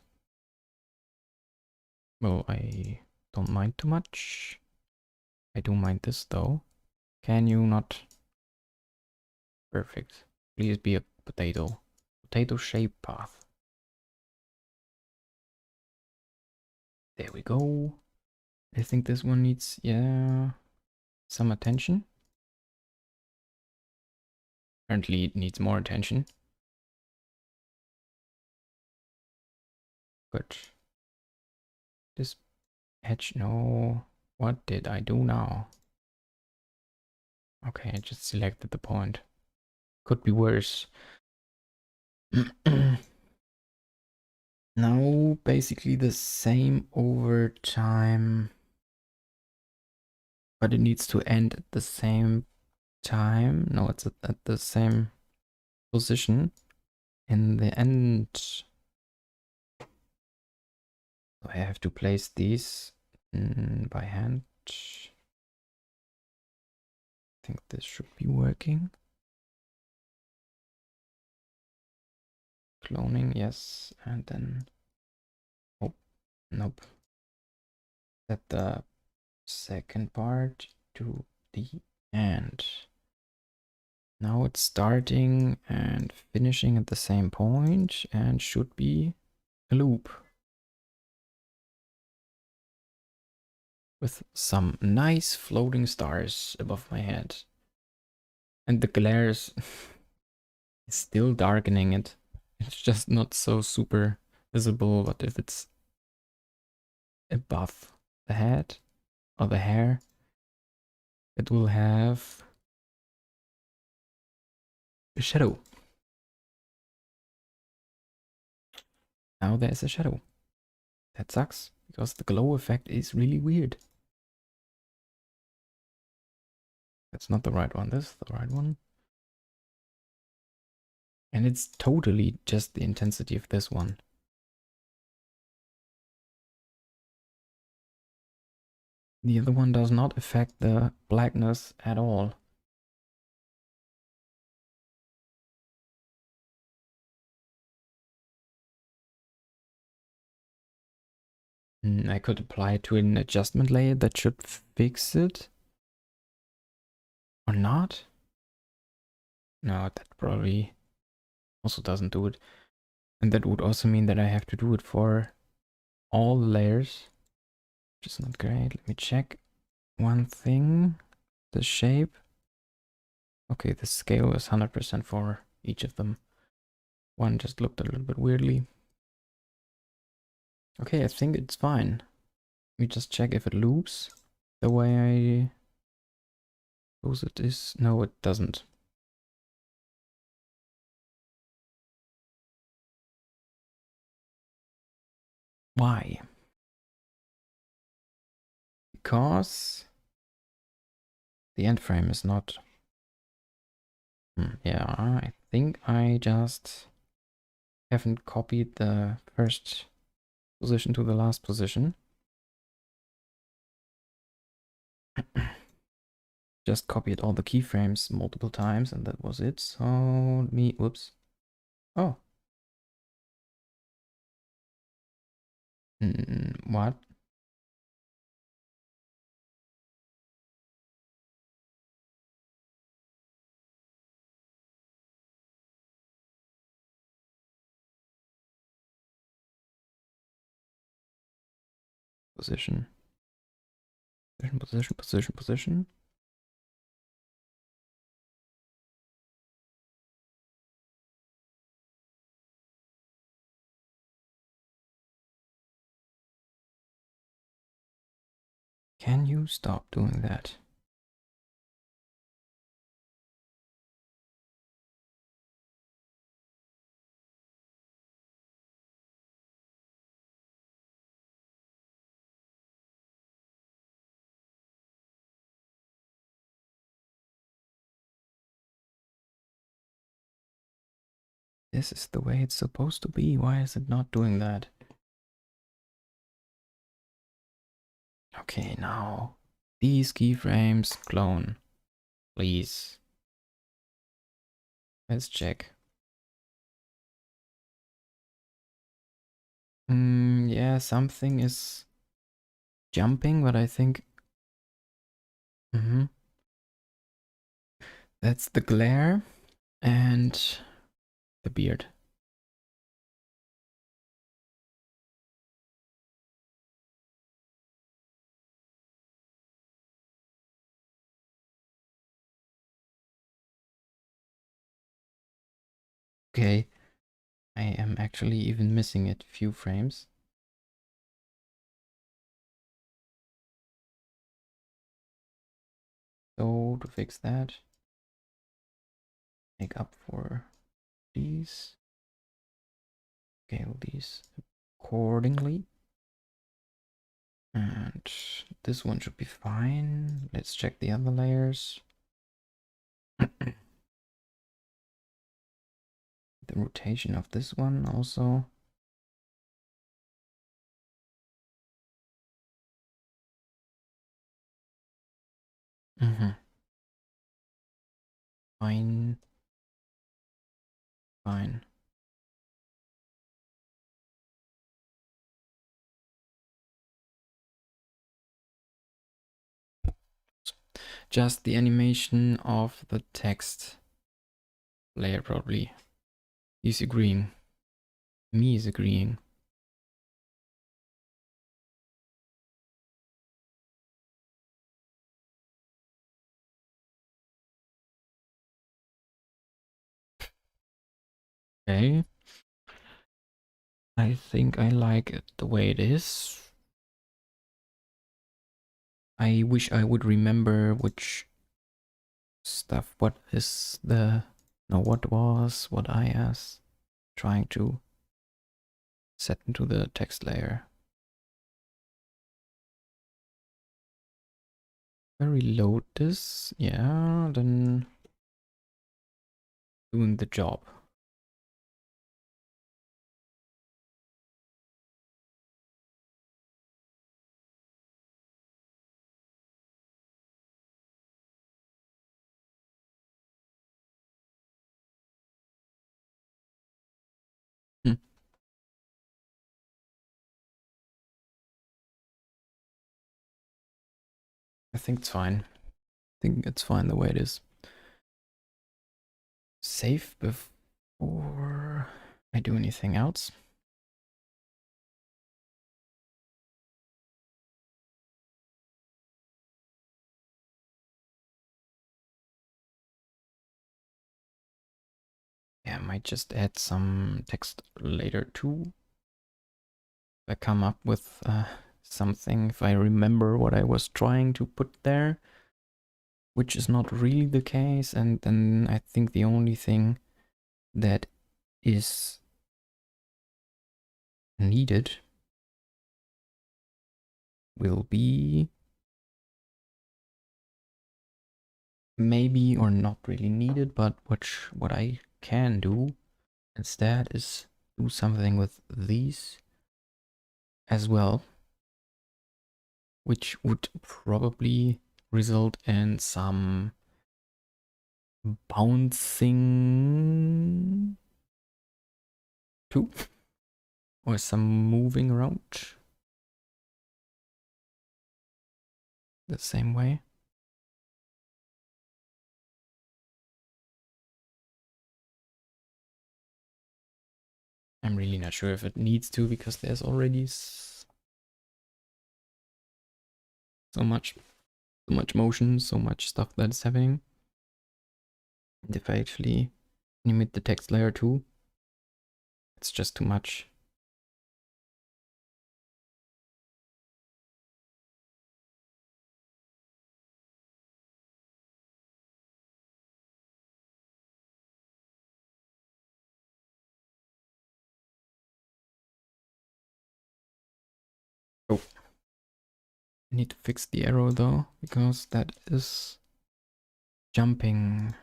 Well, I don't mind too much. I do mind this though. Can you not? Perfect. Please be a potato. Potato shaped path. There we go. I think this one needs, yeah, some attention. Apparently it needs more attention. Good. This edge, no. What did I do now? Okay, I just selected the point. Could be worse. Now, basically the same over time. But it needs to end at the same time. No, it's at the same position in the end. So I have to place these by hand. I think this should be working. Cloning, yes. And then, oh, nope. Set the second part to the end. Now it's starting and finishing at the same point and should be a loop. With some nice floating stars above my head. And the glare is still darkening it. It's just not so super visible, but if it's above the head or the hair, it will have a shadow. Now there's a shadow. That sucks, because the glow effect is really weird. That's not the right one, this is the right one. And it's totally just the intensity of this one. The other one does not affect the blackness at all. I could apply it to an adjustment layer that should fix it. Or not? No, that probably also doesn't do it. And that would also mean that I have to do it for all layers, which is not great. Let me check one thing. The shape. Okay, the scale is 100% for each of them. One just looked a little bit weirdly. Okay, I think it's fine. Let me just check if it loops the way I suppose it is. No, it doesn't. Why? Because the end frame is not... yeah, I think I just haven't copied the first position to the last position. Just copied all the keyframes multiple times and that was it. So whoops. Oh. What? Position. Position. Can you stop doing that? This is the way it's supposed to be. Why is it not doing that? Okay, now these keyframes clone. Please. Let's check. Yeah, something is jumping, but I think... That's the glare and the beard. Okay, I am actually even missing a few frames. So to fix that, make up for these, scale these accordingly. And this one should be fine. Let's check the other layers. The rotation of this one also. Fine. Fine. Just the animation of the text layer probably. He's agreeing. Me is agreeing. Okay. I think I like it the way it is. I wish I would remember which stuff, what is the, no, what was what I was trying to set into the text layer. I reload this, yeah, then doing the job. Hmm. I think it's fine. I think it's fine the way it is. Save before I do anything else. Yeah, I might just add some text later too. If I come up with something, if I remember what I was trying to put there, which is not really the case, and then I think the only thing that is needed will be maybe, or not really needed, but what I can do instead is do something with these as well, which would probably result in some bouncing too, or some moving around the same way. I'm really not sure if it needs to, because there's already so much motion, so much stuff that's happening. And if I actually animate the text layer too, it's just too much. Oh, I need to fix the arrow though, because that is jumping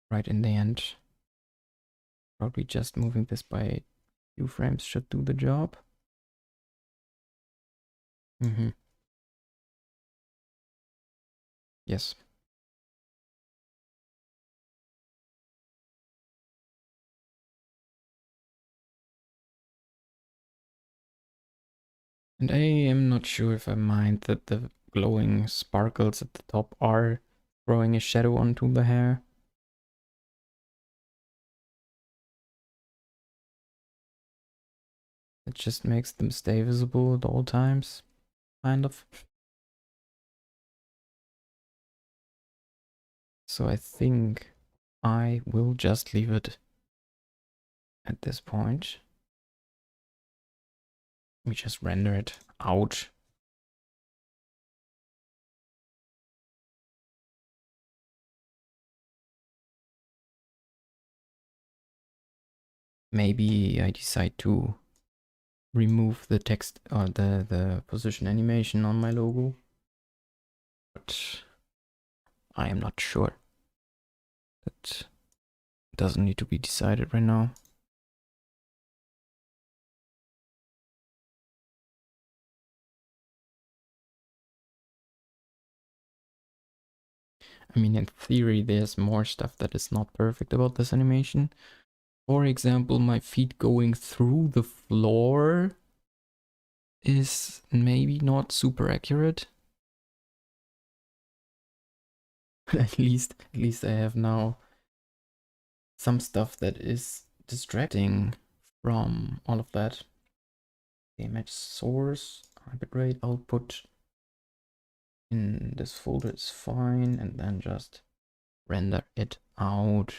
right in the end. Probably just moving this by a few frames should do the job. Yes. And I am not sure if I mind that the glowing sparkles at the top are throwing a shadow onto the hair. It just makes them stay visible at all times, kind of. So I think I will just leave it at this point. Let me just render it out. Maybe I decide to remove the text or the position animation on my logo, but I am not sure. That doesn't need to be decided right now. I mean, in theory, there's more stuff that is not perfect about this animation. For example, my feet going through the floor is maybe not super accurate. at least I have now some stuff that is distracting from all of that. Image source, bitrate output in this folder is fine, and then just render it out.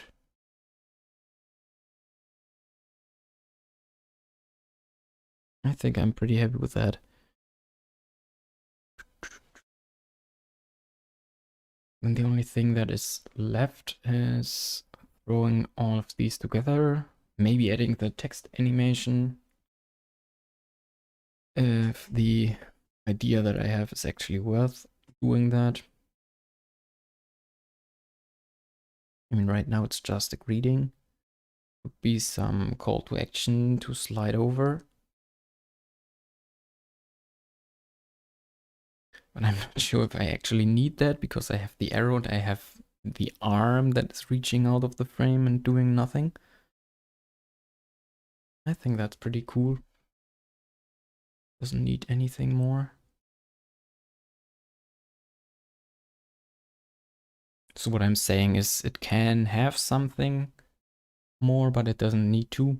I think I'm pretty happy with that. And the only thing that is left is throwing all of these together, maybe adding the text animation. If the idea that I have is actually worth doing that. I mean, right now it's just a greeting. Would be some call to action to slide over. But I'm not sure if I actually need that, because I have the arrow and I have the arm that is reaching out of the frame and doing nothing. I think that's pretty cool. Doesn't need anything more. So what I'm saying is it can have something more, but it doesn't need to.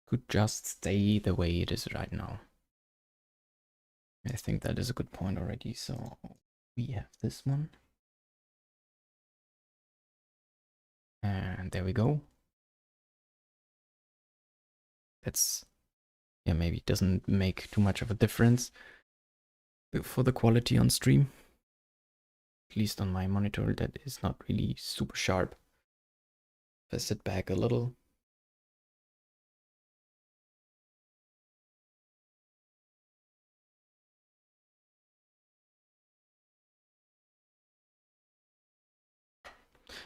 Could just stay the way it is right now. I think that is a good point already. So we have this one. And there we go. That's, yeah, maybe it doesn't make too much of a difference for the quality on stream. At least on my monitor, that is not really super sharp. If I sit back a little.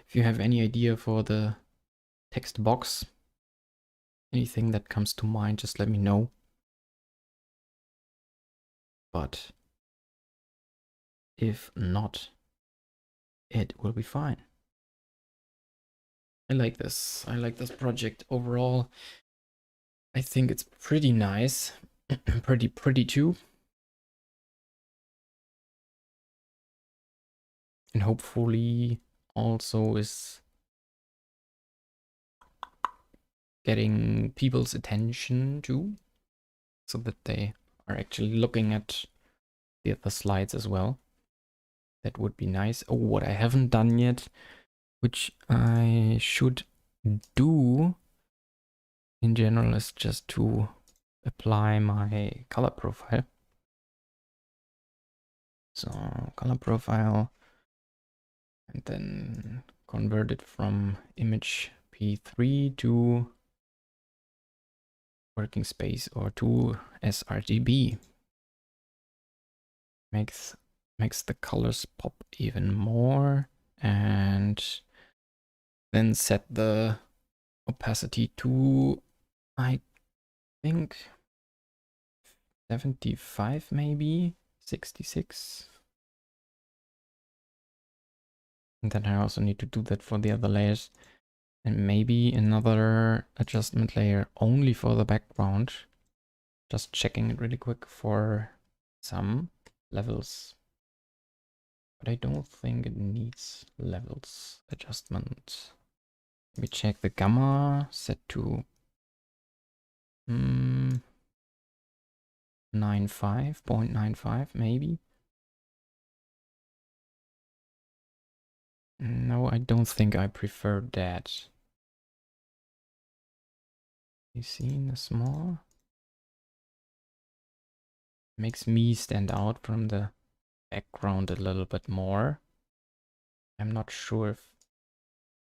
If you have any idea for the text box, anything that comes to mind, just let me know. But if not, it will be fine. I like this. I like this project overall. I think it's pretty nice. pretty too. And hopefully also is getting people's attention too, so that they are actually looking at the other slides as well. That would be nice. Oh, what I haven't done yet, which I should do in general, is just to apply my color profile. So color profile, and then convert it from image P3 to working space or to sRGB. Makes the colors pop even more, and then set the opacity to, I think, 75, maybe 66. And then I also need to do that for the other layers, and maybe another adjustment layer only for the background. Just checking it really quick for some levels. but I don't think it needs levels adjustment. Let me check the gamma set to 95.95 maybe. No, I don't think I prefer that. You see the small? Makes me stand out from the background a little bit more. I'm not sure if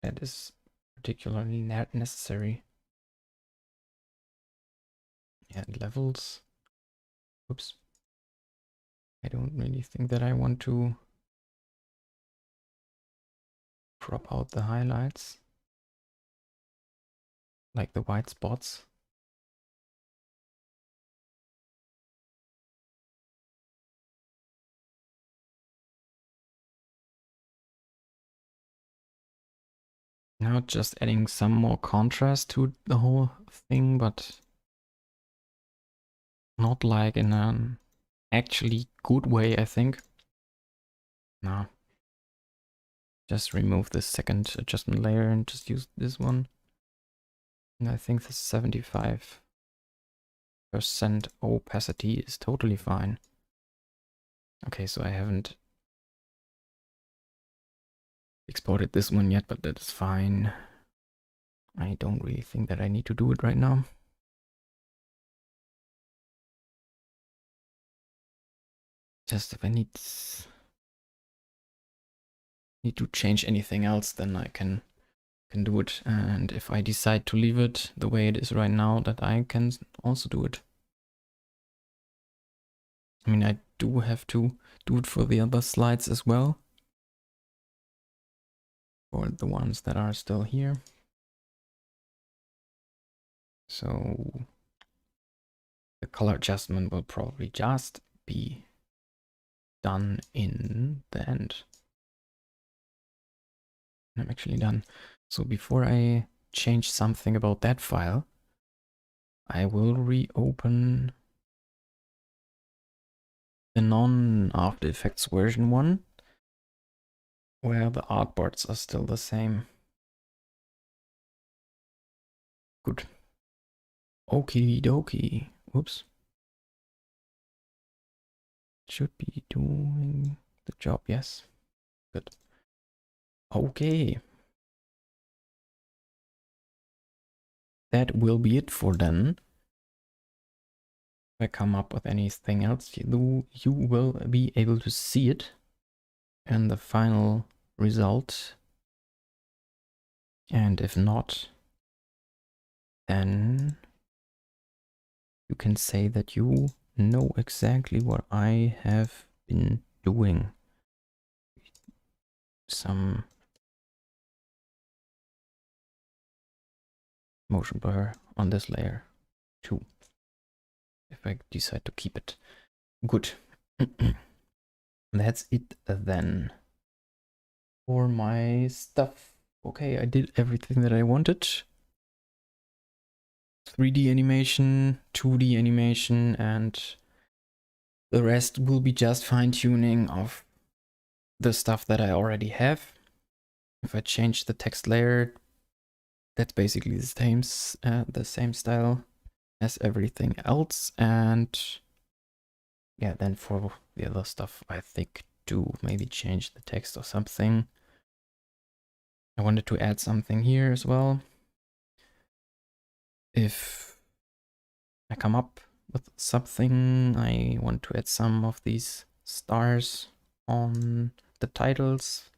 that is particularly necessary. And levels. Oops. I don't really think that I want to crop out the highlights. Like the white spots. Now just adding some more contrast to the whole thing, but not like in an actually good way, I think. No. Just remove the second adjustment layer and just use this one. And I think the 75% opacity is totally fine. Okay, so I haven't exported this one yet, but that is fine. I don't really think that I need to do it right now. Just if I need to change anything else, then I can do it. And if I decide to leave it the way it is right now, that I can also do it. I mean, I do have to do it for the other slides as well. For the ones that are still here. So the color adjustment will probably just be done in the end. I'm actually done. So before I change something about that file, I will reopen the non-After Effects version one, where the artboards are still the same. Good. Okie dokie. Whoops. Should be doing the job, yes. Good. Okay. That will be it for then. If I come up with anything else, you will be able to see it in the final result. And if not, then you can say that you know exactly what I have been doing. Some motion blur on this layer too, if I decide to keep it. Good. That's it then for my stuff. Okay, I did everything that I wanted. 3D animation, 2D animation, and the rest will be just fine-tuning of the stuff that I already have. If I change the text layer, that's basically the same style as everything else. And yeah, then for the other stuff, I think to maybe change the text or something. I wanted to add something here as well. If I come up with something, I want to add some of these stars on the titles,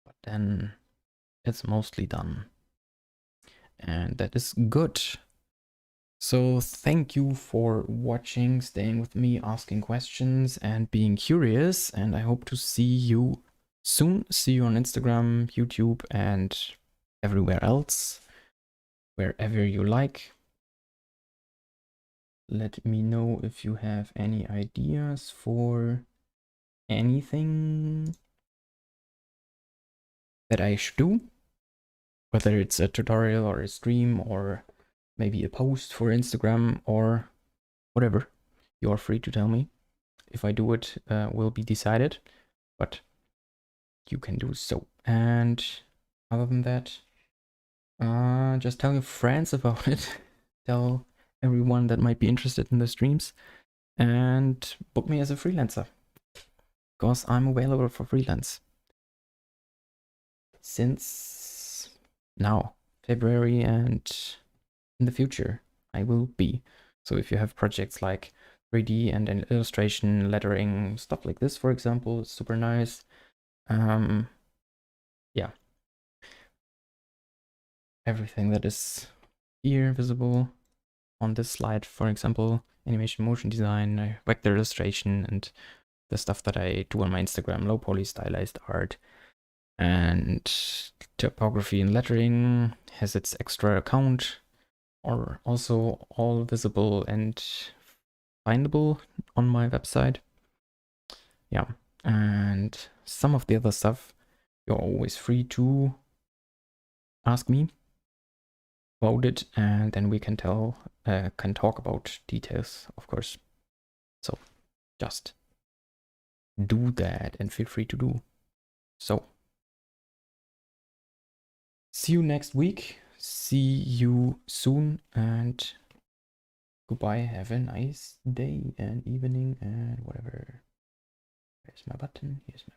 but then it's mostly done. And that is good. So thank you for watching, staying with me, asking questions and being curious. And I hope to see you soon. See you on Instagram, YouTube, and everywhere else, wherever you like. Let me know if you have any ideas for anything that I should do, whether it's a tutorial or a stream or maybe a post for Instagram or whatever. You're free to tell me. If I do it, will be decided. but you can do so. And other than that, just tell your friends about it. Tell everyone that might be interested in the streams, and book me as a freelancer, because I'm available for freelance since now, February, and in the future I will be. So if you have projects like 3D and an illustration, lettering, stuff like this, for example, it's super nice. Yeah, everything that is here visible on this slide, for example, animation, motion design, vector illustration, and the stuff that I do on my Instagram, low poly stylized art, and typography and lettering has its extra account, or also all visible and findable on my website. Yeah, and some of the other stuff you're always free to ask me about it, and then we can talk about details, of course. So just do that and feel free to do so. See you next week. See you soon, and goodbye. Have a nice day and evening and whatever. Here's my button. Here's my